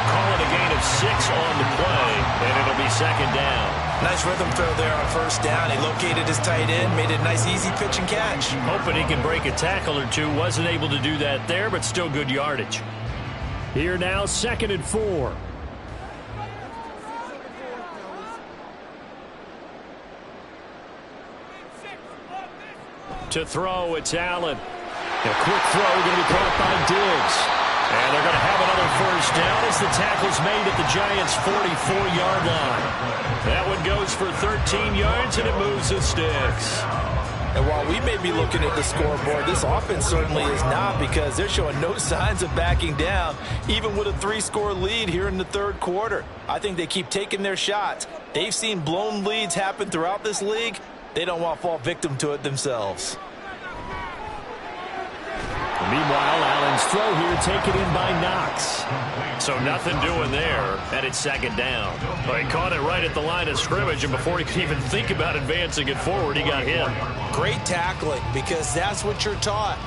[SPEAKER 5] Call it a gain of 6 on the play, and it'll be second down.
[SPEAKER 6] Nice rhythm throw there on first down. He located his tight end, made it a nice easy pitch and catch.
[SPEAKER 5] Hoping he can break a tackle or two. Wasn't able to do that there, but still good yardage. Here now, 2nd and 4. To throw, it's Allen. A quick throw going to be caught by Diggs. And they're going to have another first down as the tackle's made at the Giants' 44-yard line. That one goes for 13 yards, and it moves the sticks.
[SPEAKER 6] And while we may be looking at the scoreboard, this offense certainly is not, because they're showing no signs of backing down, even with a 3-score lead here in the third quarter. I think they keep taking their shots. They've seen blown leads happen throughout this league. They don't want to fall victim to it themselves.
[SPEAKER 5] Meanwhile, Allen's throw here taken in by Knox. So nothing doing there, and it's second down. Well, he caught it right at the line of scrimmage, and before he could even think about advancing it forward, he got hit.
[SPEAKER 6] Great tackling, because that's what you're taught.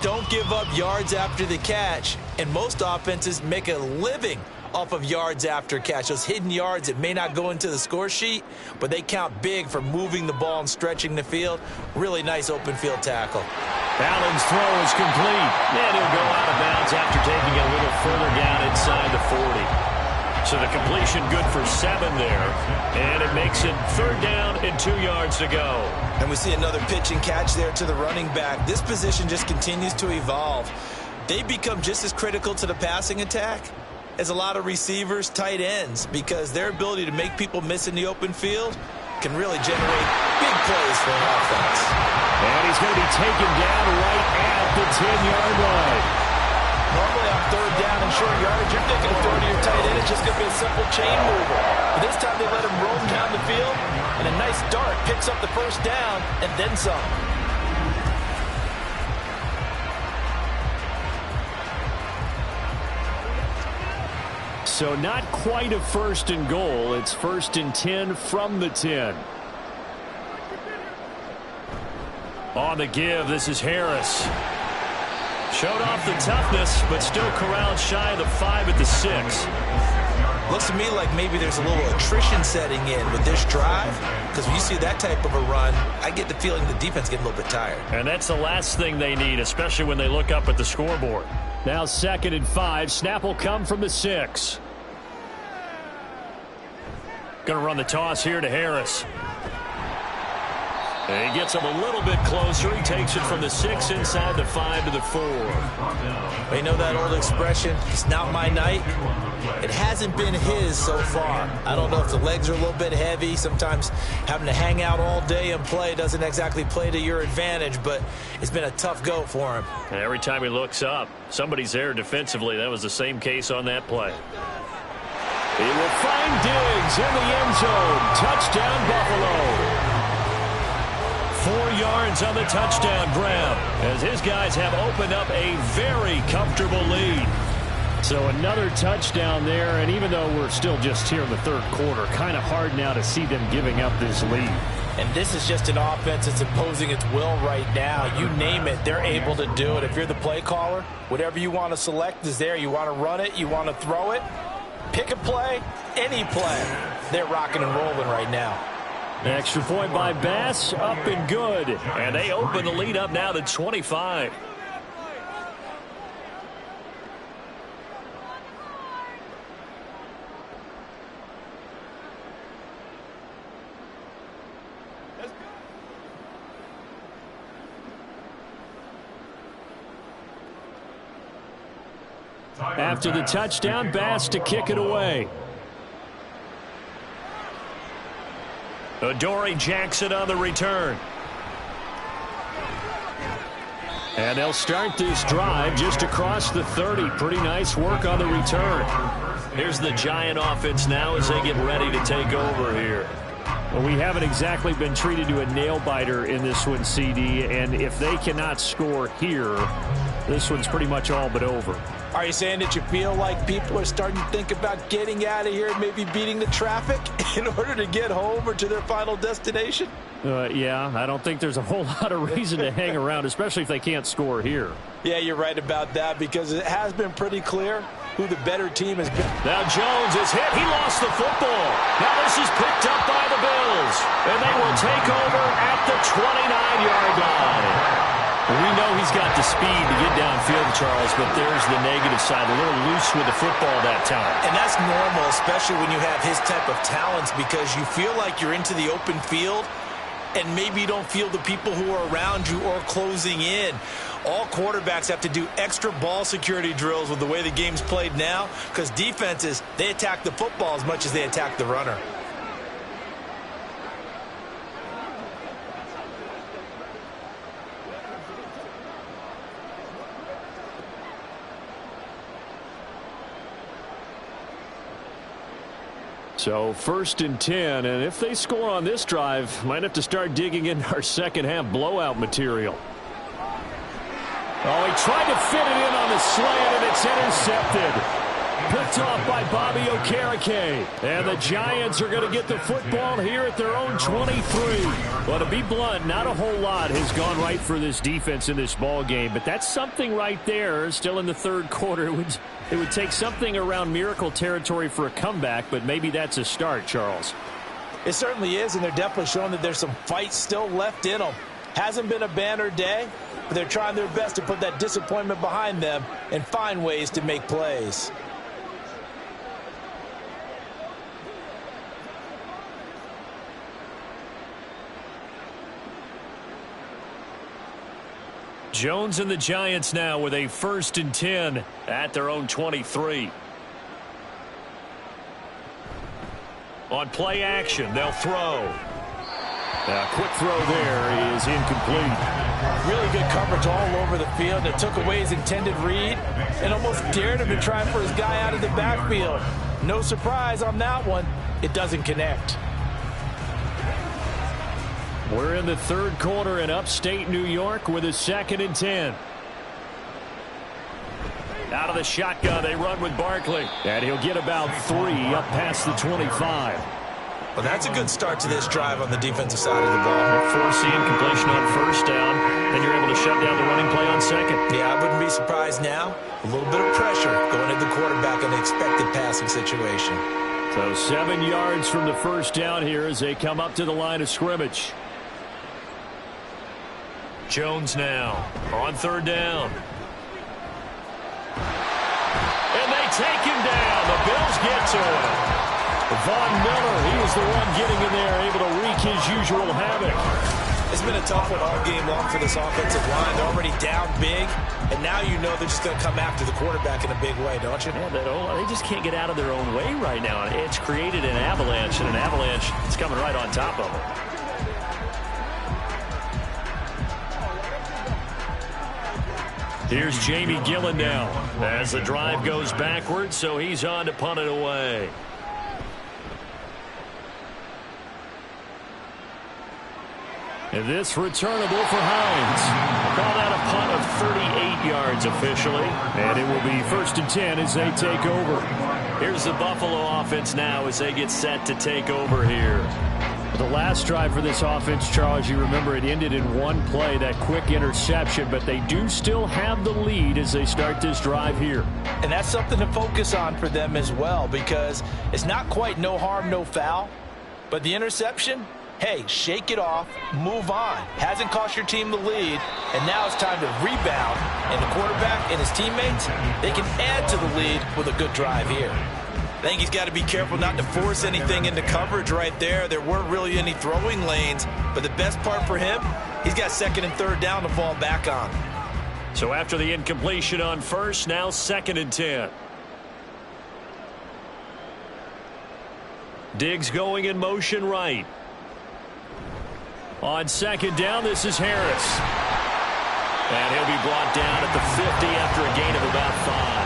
[SPEAKER 6] Don't give up yards after the catch, and most offenses make a living off of yards after catch. Those hidden yards that may not go into the score sheet, but they count big for moving the ball and stretching the field. Really nice open field tackle.
[SPEAKER 5] Allen's throw is complete, and he'll go out of bounds after taking it a little further down inside the 40. So the completion good for 7 there, and it makes it 3rd down and 2 yards to go.
[SPEAKER 6] And we see another pitch and catch there to the running back. This position just continues to evolve. They become just as critical to the passing attack as a lot of receivers, tight ends, because their ability to make people miss in the open field can really generate big plays for an offense.
[SPEAKER 5] And he's going to be taken down right at the 10-yard line.
[SPEAKER 6] Normally on 3rd down and short yardage, you're thinking of throwing to your tight end. It's just going to be a simple chain mover. But this time they let him roam down the field, and a nice dart picks up the first down and then some.
[SPEAKER 5] so not quite a 1st and goal. It's 1st and 10 from the 10. On the give, this is Harris. Showed off the toughness, but still corralled shy of the 5 at the 6.
[SPEAKER 6] Looks to me like maybe there's a little attrition setting in with this drive, because when you see that type of a run, I get the feeling the defense getting a little bit tired.
[SPEAKER 5] And that's the last thing they need, especially when they look up at the scoreboard. Now 2nd and 5. Snap will come from the 6. Going to run the toss here to Harris. And he gets him a little bit closer. He takes it from the 6 inside the 5 to the 4.
[SPEAKER 6] You know that old expression, it's not my night? It hasn't been his so far. I don't know if the legs are a little bit heavy. Sometimes having to hang out all day and play doesn't exactly play to your advantage, but it's been a tough go for him.
[SPEAKER 5] And every time he looks up, somebody's there defensively. That was the same case on that play. He will find Diggs in the end zone. Touchdown, Buffalo. 4 yards on the touchdown grab as his guys have opened up a very comfortable lead. So another touchdown there, and even though we're still just here in the 3rd quarter, kind of hard now to see them giving up this lead.
[SPEAKER 6] And this is just an offense that's imposing its will right now. You name it, they're able to do it. If you're the play caller, whatever you want to select is there. You want to run it, you want to throw it, pick a play, any play. They're rocking and rolling right now.
[SPEAKER 5] Extra point by Bass, up and good. And they open the lead up now to 25. After the touchdown, Bass to kick it away. Adoree Jackson on the return. And they'll start this drive just across the 30. Pretty nice work on the return. Here's the Giant offense now as they get ready to take over here. Well, we haven't exactly been treated to a nail-biter in this one, CD. And if they cannot score here, this one's pretty much all but over.
[SPEAKER 6] Are you saying that you feel like people are starting to think about getting out of here and maybe beating the traffic in order to get home or to their final destination?
[SPEAKER 5] Yeah, I don't think there's a whole lot of reason to hang around, especially if they can't score here.
[SPEAKER 6] Yeah, you're right about that because it has been pretty clear who the better team has been.
[SPEAKER 5] Now Jones is hit. He lost the football. Now this is picked up by the Bills. And they will take over at the 29-yard line. We know he's got the speed to get downfield, Charles, but there's the negative side. A little loose with the football that time.
[SPEAKER 6] And that's normal, especially when you have his type of talents, because you feel like you're into the open field and maybe you don't feel the people who are around you or closing in. All quarterbacks have to do extra ball security drills with the way the game's played now because defenses, they attack the football as much as they attack the runner.
[SPEAKER 5] So 1st and 10, and if they score on this drive, might have to start digging into our second-half blowout material. Oh, he tried to fit it in on the slant, and it's intercepted. Picked off by Bobby Okereke. And the Giants are going to get the football here at their own 23. Well, to be blunt, not a whole lot has gone right for this defense in this ball game, but that's something right there. Still in the 3rd quarter. It would take something around miracle territory for a comeback, but maybe that's a start, Charles.
[SPEAKER 6] It certainly is, and they're definitely showing that there's some fight still left in them. Hasn't been a banner day, but they're trying their best to put that disappointment behind them and find ways to make plays.
[SPEAKER 5] Jones and the Giants now with a 1st and 10 at their own 23. On play action, they'll throw. A quick throw there is incomplete.
[SPEAKER 6] Really good coverage all over the field. It took away his intended read and almost dared him to try for his guy out of the backfield. No surprise on that one. It doesn't connect.
[SPEAKER 5] We're in the 3rd quarter in upstate New York with a 2nd and 10. Out of the shotgun, they run with Barkley. And he'll get about 3 up past the 25.
[SPEAKER 6] Well, that's a good start to this drive on the defensive side of the ball.
[SPEAKER 3] Forcing completion on first down. Then you're able to shut down the running play on second.
[SPEAKER 6] Yeah, I wouldn't be surprised now. A little bit of pressure going into the quarterback in an expected passing situation.
[SPEAKER 5] So 7 yards from the first down here as they come up to the line of scrimmage.
[SPEAKER 3] Jones now on third down. And they take him down. The Bills get to him. Von Miller, he was the one getting in there, able to wreak his usual havoc.
[SPEAKER 6] It's been a tough one all game long for this offensive line. They're already down big, and now you know they're just going to come after the quarterback in a big way, don't you?
[SPEAKER 3] Yeah, they just can't get out of their own way right now. It's created an avalanche, and an avalanche is coming right on top of them. Here's Jamie Gillen now as the drive goes backwards, so he's on to punt it away.
[SPEAKER 5] And this returnable for Hines.
[SPEAKER 3] Call that a punt of 38 yards officially.
[SPEAKER 5] And it will be 1st and 10 as they take over.
[SPEAKER 3] Here's the Buffalo offense now as they get set to take over here.
[SPEAKER 5] The last drive for this offense, Charles, you remember it ended in one play, that quick interception, but they do still have the lead as they start this drive here.
[SPEAKER 6] And that's something to focus on for them as well, because it's not quite no harm, no foul, but the interception, hey, shake it off, move on. Hasn't cost your team the lead, and now it's time to rebound. And the quarterback and his teammates, they can add to the lead with a good drive here. I think he's got to be careful not to force anything into coverage right there. There weren't really any throwing lanes, but the best part for him, he's got 2nd and 3rd down to fall back on.
[SPEAKER 3] So after the incompletion on first, now 2nd and 10. Diggs going in motion right.
[SPEAKER 5] On 2nd down, this is Harris.
[SPEAKER 3] And he'll be brought down at the 50 after a gain of about 5.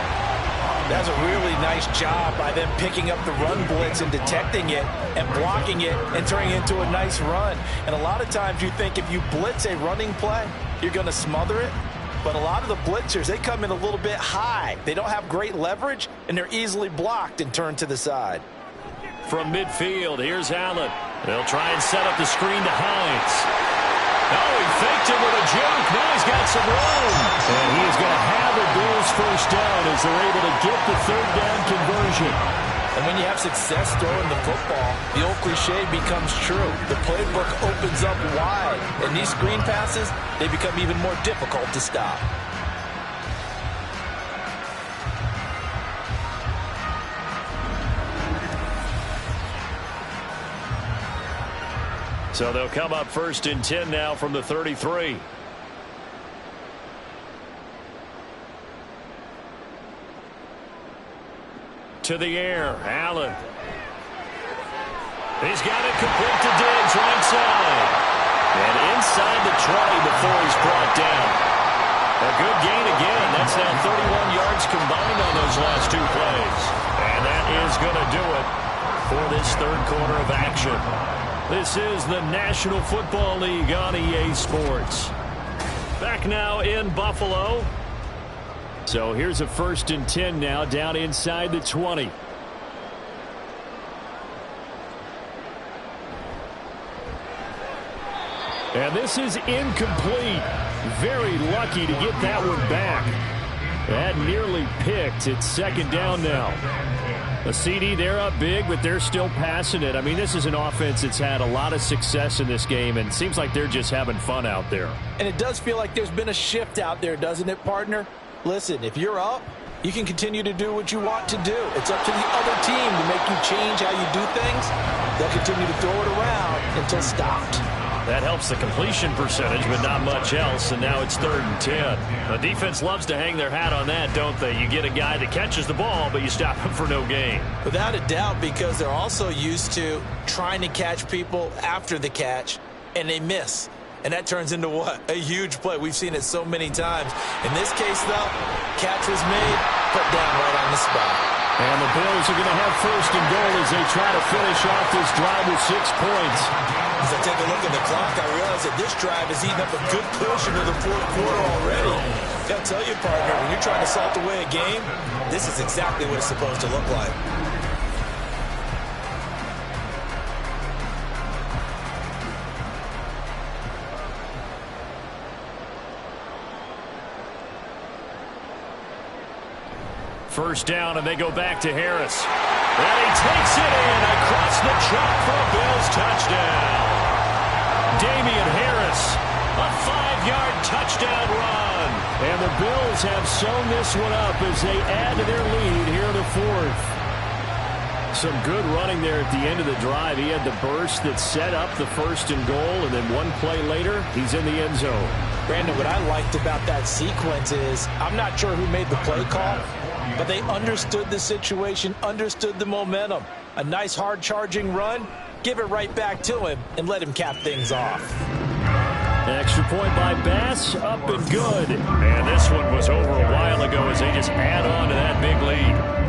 [SPEAKER 6] That's a really nice job by them picking up the run blitz and detecting it and blocking it and turning it into a nice run. And a lot of times you think if you blitz a running play, you're going to smother it. But a lot of the blitzers, they come in a little bit high. They don't have great leverage, and they're easily blocked and turned to the side.
[SPEAKER 3] From midfield, here's Allen. They'll try and set up the screen to Hines. Oh, he faked him with a juke. Now he's got some room.
[SPEAKER 5] And he is going to have the Bills first down as they're able to get the 3rd down conversion.
[SPEAKER 6] And when you have success throwing the football, the old cliche becomes true. The playbook opens up wide. And these screen passes, they become even more difficult to stop.
[SPEAKER 3] So they'll come up 1st and 10 now from the 33. To the air, Allen. He's got it complete to Diggs, right side. And inside the 20 before he's brought down. A good gain again. That's now 31 yards combined on those last 2 plays. And that is going to do it for this 3rd quarter of action. This is the National Football League on EA Sports. Back now in Buffalo.
[SPEAKER 5] So here's a 1st and 10 now down inside the 20. And this is incomplete. Very lucky to get that one back. That nearly picked. It's 2nd down now. A CD, they're up big, but they're still passing it. I mean, this is an offense that's had a lot of success in this game, and it seems like they're just having fun out there.
[SPEAKER 6] And it does feel like there's been a shift out there, doesn't it, partner? Listen, if you're up, you can continue to do what you want to do. It's up to the other team to make you change how you do things. They'll continue to throw it around until stopped.
[SPEAKER 3] That helps the completion percentage, but not much else, and now it's 3rd and 10. The defense loves to hang their hat on that, don't they? You get a guy that catches the ball, but you stop him for no gain.
[SPEAKER 6] Without a doubt, because they're also used to trying to catch people after the catch, and they miss. And that turns into what? A huge play. We've seen it so many times. In this case, though, catch was made, put down right on the spot.
[SPEAKER 5] And the Bills are going to have first and goal as they try to finish off this drive with 6 points.
[SPEAKER 6] As I take a look at the clock, I realize that this drive has eaten up a good portion of the fourth quarter already. I'll tell you, partner, when you're trying to salt away a game, this is exactly what it's supposed to look like.
[SPEAKER 5] First down, and they go back to Harris. And he takes it in across the chalk for a Bills touchdown. Damian Harris, a 5-yard touchdown run. And the Bills have sewn this one up as they add to their lead here in the fourth. Some good running there at the end of the drive. He had the burst that set up the first and goal, and then one play later, he's in the end zone.
[SPEAKER 6] Brandon, what I liked about that sequence is I'm not sure who made the play call, but they understood the situation, understood the momentum. A nice hard-charging run, give it right back to him, and let him cap things off.
[SPEAKER 5] Extra point by Bass, up and good. And this one was over a while ago as they just add on to that big lead.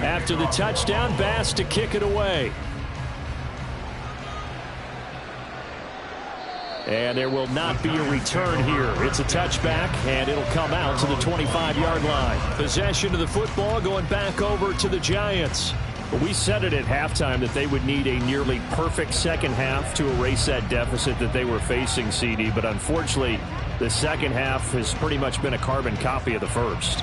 [SPEAKER 5] After the touchdown, Bass to kick it away. And there will not be a return here. It's a touchback, and it'll come out to the 25-yard line. Possession of the football going back over to the Giants. But we said it at halftime that they would need a nearly perfect second half to erase that deficit that they were facing, CD. But unfortunately, the second half has pretty much been a carbon copy of the first.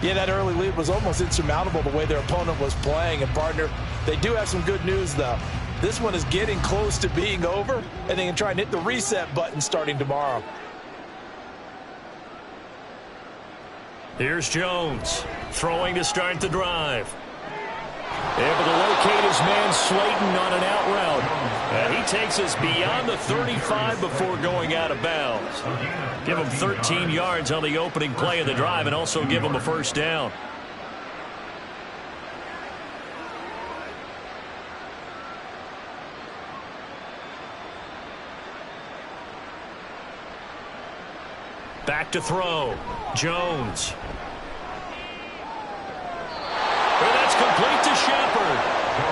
[SPEAKER 6] Yeah, that early lead was almost insurmountable the way their opponent was playing. And, partner, they do have some good news, though. This one is getting close to being over, and they can try and hit the reset button starting tomorrow.
[SPEAKER 5] Here's Jones, throwing to start the drive. Able to locate his man Slayton on an out route. And he takes us beyond the 35 before going out of bounds. Give him 13 yards on the opening play of the drive and also give him a first down. Back to throw. Jones. And that's complete to Shepard.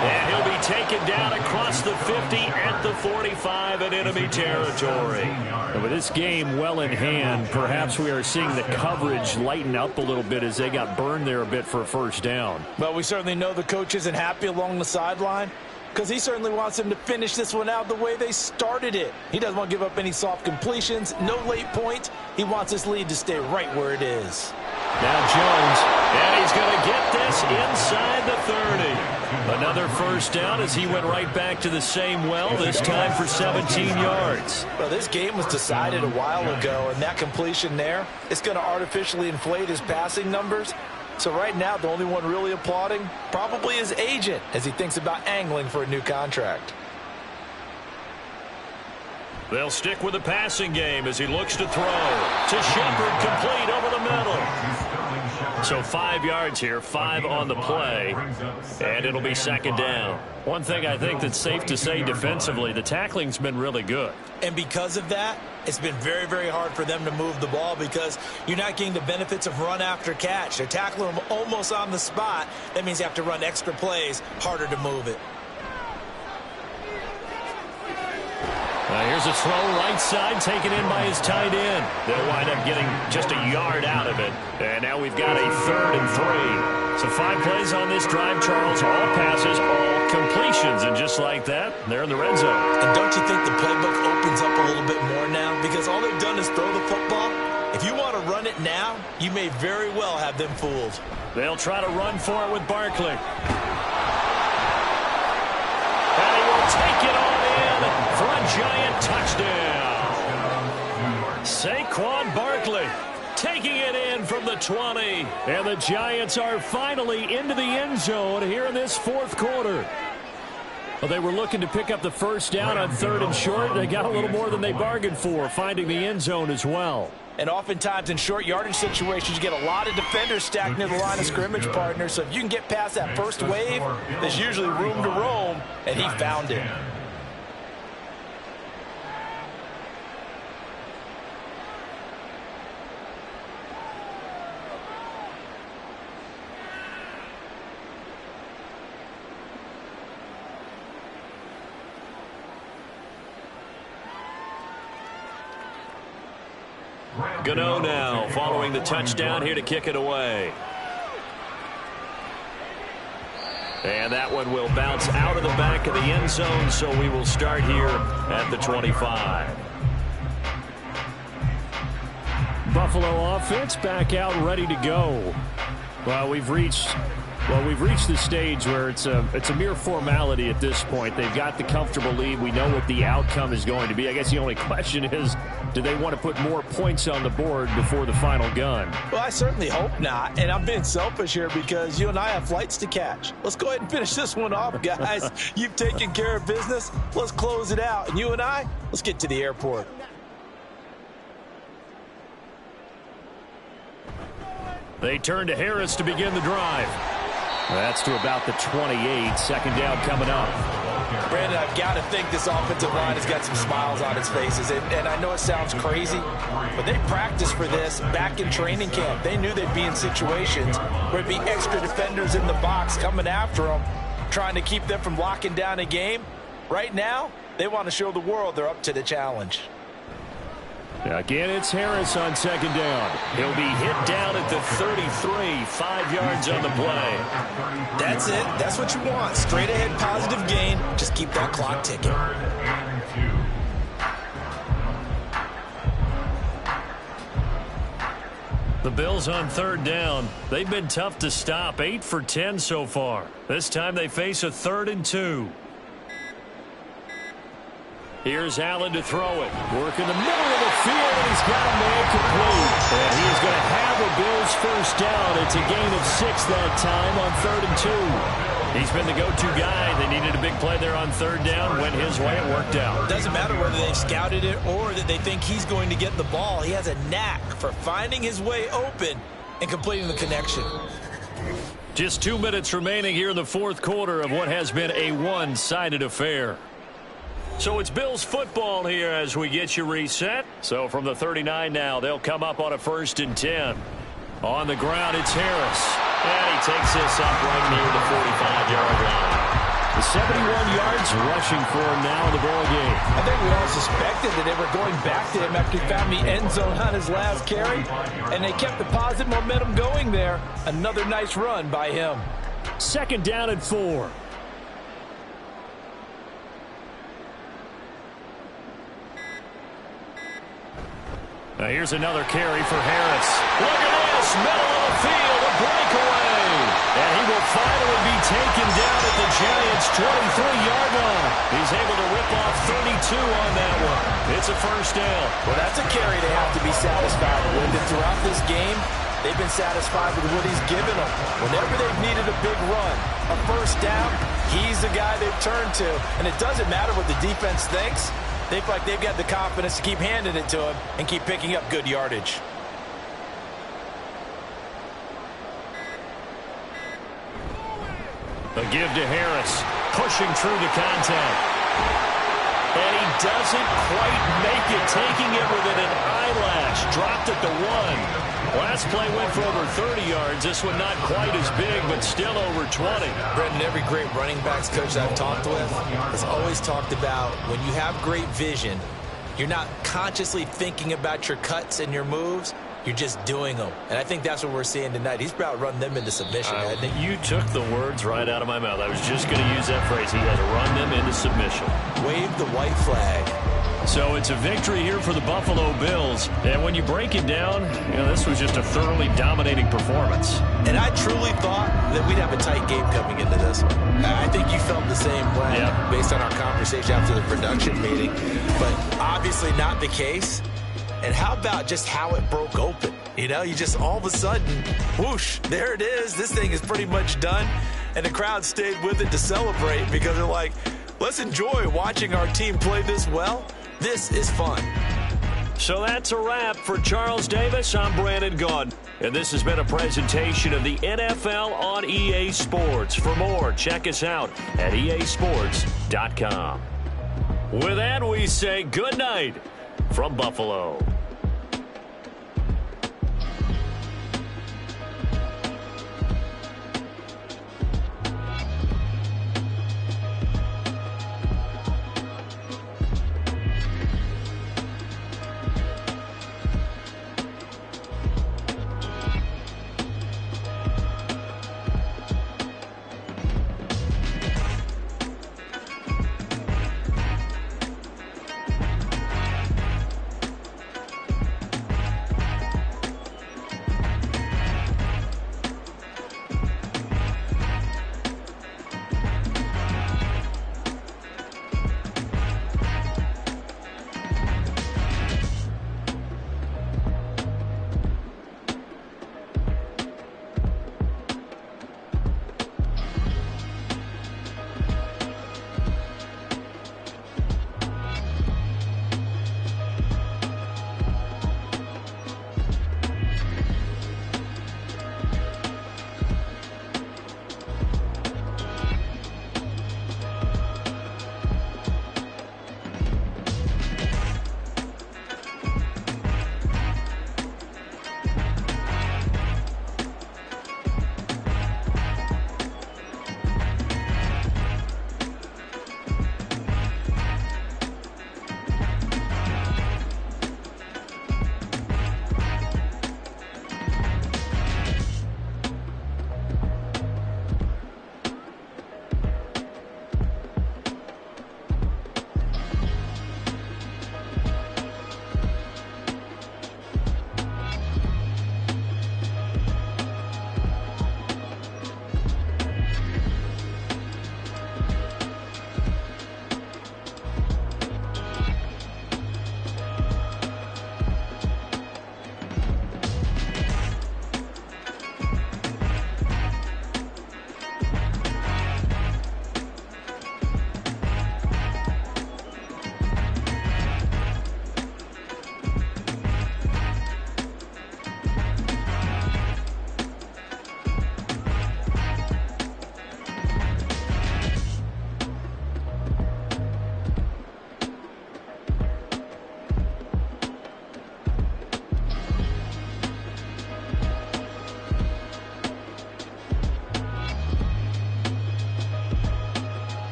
[SPEAKER 5] And he'll be taken down across the 50 at the 45 in enemy territory. And with this game well in hand, perhaps we are seeing the coverage lighten up a little bit as they got burned there a bit for a first down.
[SPEAKER 6] Well, we certainly know the coach isn't happy along the sideline because he certainly wants them to finish this one out the way they started it. He doesn't want to give up any soft completions, no late points. He wants this lead to stay right where it is.
[SPEAKER 5] Now Jones, and he's going to get this inside the 30. Another first down as he went right back to the same well, this time for 17 yards.
[SPEAKER 6] Well, this game was decided a while ago, and that completion there is going to artificially inflate his passing numbers. So right now, the only one really applauding probably his agent as he thinks about angling for a new contract.
[SPEAKER 5] They'll stick with the passing game as he looks to throw. To Shepard, complete over the middle. So 5 yards here, 5 on the play, and it'll be second down. One thing I think that's safe to say defensively, the tackling's been really good.
[SPEAKER 6] And because of that, it's been very, very hard for them to move the ball because you're not getting the benefits of run after catch. They're tackling them almost on the spot. That means you have to run extra plays, harder to move it.
[SPEAKER 5] Here's a throw right side taken in by his tight end. They'll wind up getting just a yard out of it. And now we've got a 3rd and 3. So 5 plays on this drive, Charles. All passes, all completions. And just like that, they're in the red zone.
[SPEAKER 6] And don't you think the playbook opens up a little bit more now? Because all they've done is throw the football. If you want to run it now, you may very well have them fooled.
[SPEAKER 5] They'll try to run for it with Barkley. And he will take it on in for a Giant touchdown. Saquon Barkley taking it in
[SPEAKER 3] in from the 20. And the Giants are finally into the end zone here in this fourth quarter. Well, they were looking to pick up the first down on 3rd and short. They got a little more than they bargained for, finding the end zone as well.
[SPEAKER 6] And oftentimes in short yardage situations, you get a lot of defenders stacked near the line of scrimmage, partner. So if you can get past that first wave, there's usually room to roam, and he found it.
[SPEAKER 3] Gano now following the touchdown here to kick it away. And that one will bounce out of the back of the end zone, so we will start here at the 25.
[SPEAKER 5] Buffalo offense back out ready to go. Well, we've reached the stage where it's a mere formality at this point. They've got the comfortable lead. We know what the outcome is going to be. I guess the only question is, do they want to put more points on the board before the final gun?
[SPEAKER 6] Well, I certainly hope not. And I'm being selfish here because you and I have flights to catch. Let's go ahead and finish this one off, guys. You've taken care of business. Let's close it out. And you and I, let's get to the airport.
[SPEAKER 3] They turn to Harris to begin the drive.
[SPEAKER 5] That's to about the 28. Second down coming up.
[SPEAKER 6] Brandon, I've got to think this offensive line has got some smiles on its faces. And I know it sounds crazy, but they practiced for this back in training camp. They knew they'd be in situations where it'd be extra defenders in the box coming after them, trying to keep them from locking down a game. Right now, they want to show the world they're up to the challenge.
[SPEAKER 5] Again, it's Harris on second down.
[SPEAKER 3] He'll be hit down at the 33, 5 yards on the play.
[SPEAKER 6] That's it. That's what you want. Straight ahead positive gain. Just keep that clock ticking.
[SPEAKER 3] The Bills on third down. They've been tough to stop. 8 for 10 so far. This time they face a 3rd and 2. Here's Allen to throw it. Work in the middle of the field, and he's got a man complete. And he is going to have a Bills first down. It's a gain of 6 that time on 3rd and 2. He's been the go-to guy. They needed a big play there on third down. Went his way. It worked out.
[SPEAKER 6] Doesn't matter whether they've scouted it or that they think he's going to get the ball. He has a knack for finding his way open and completing the connection.
[SPEAKER 3] Just 2 minutes remaining here in the fourth quarter of what has been a one-sided affair. So it's Bills football here as we get you reset. So from the 39 now, they'll come up on a 1st and 10. On the ground, it's Harris. And he takes this up right near the 45-yard line. The 71 yards rushing for him now in the ball game.
[SPEAKER 6] I think we all suspected that they were going back to him after he found the end zone on his last carry. And they kept the positive momentum going there. Another nice run by him.
[SPEAKER 5] Second down and 4.
[SPEAKER 3] Now here's another carry for Harris. Look at this, middle of the field, a breakaway. And he will finally be taken down at the Giants' 23-yard line. He's able to rip off 32 on that one. It's a first down.
[SPEAKER 6] Well, that's a carry they have to be satisfied with. And throughout this game, they've been satisfied with what he's given them. Whenever they've needed a big run, a first down, he's the guy they've turned to. And it doesn't matter what the defense thinks. They feel like they've got the confidence to keep handing it to him and keep picking up good yardage.
[SPEAKER 3] A give to Harris, pushing through the contact. And he doesn't quite make it, taking it within an eyelash. Dropped at the 1. Last play went for over 30 yards. This one not quite as big, but still over 20.
[SPEAKER 6] Brendan, every great running backs coach I've talked with has always talked about when you have great vision, you're not consciously thinking about your cuts and your moves. You're just doing them. And I think that's what we're seeing tonight. He's about to run them into submission, hasn't he?
[SPEAKER 3] You took the words right out of my mouth. I was just going to use that phrase. He had to run them into submission.
[SPEAKER 6] Wave the white flag.
[SPEAKER 3] So it's a victory here for the Buffalo Bills. And when you break it down, this was just a thoroughly dominating performance.
[SPEAKER 6] And I truly thought that we'd have a tight game coming into this one. I think you felt the same way based on our conversation after the production meeting. But obviously not the case. And how about just how it broke open?
[SPEAKER 4] You know, you just all of a sudden, whoosh, there it is. This thing is pretty much done. And the crowd stayed with it to celebrate because they're like, let's enjoy watching our team play this well. This is fun.
[SPEAKER 3] So that's a wrap for Charles Davis. I'm Brandon Gaudin. And this has been a presentation of the NFL on EA Sports. For more, check us out at easports.com. With that, we say good night from Buffalo.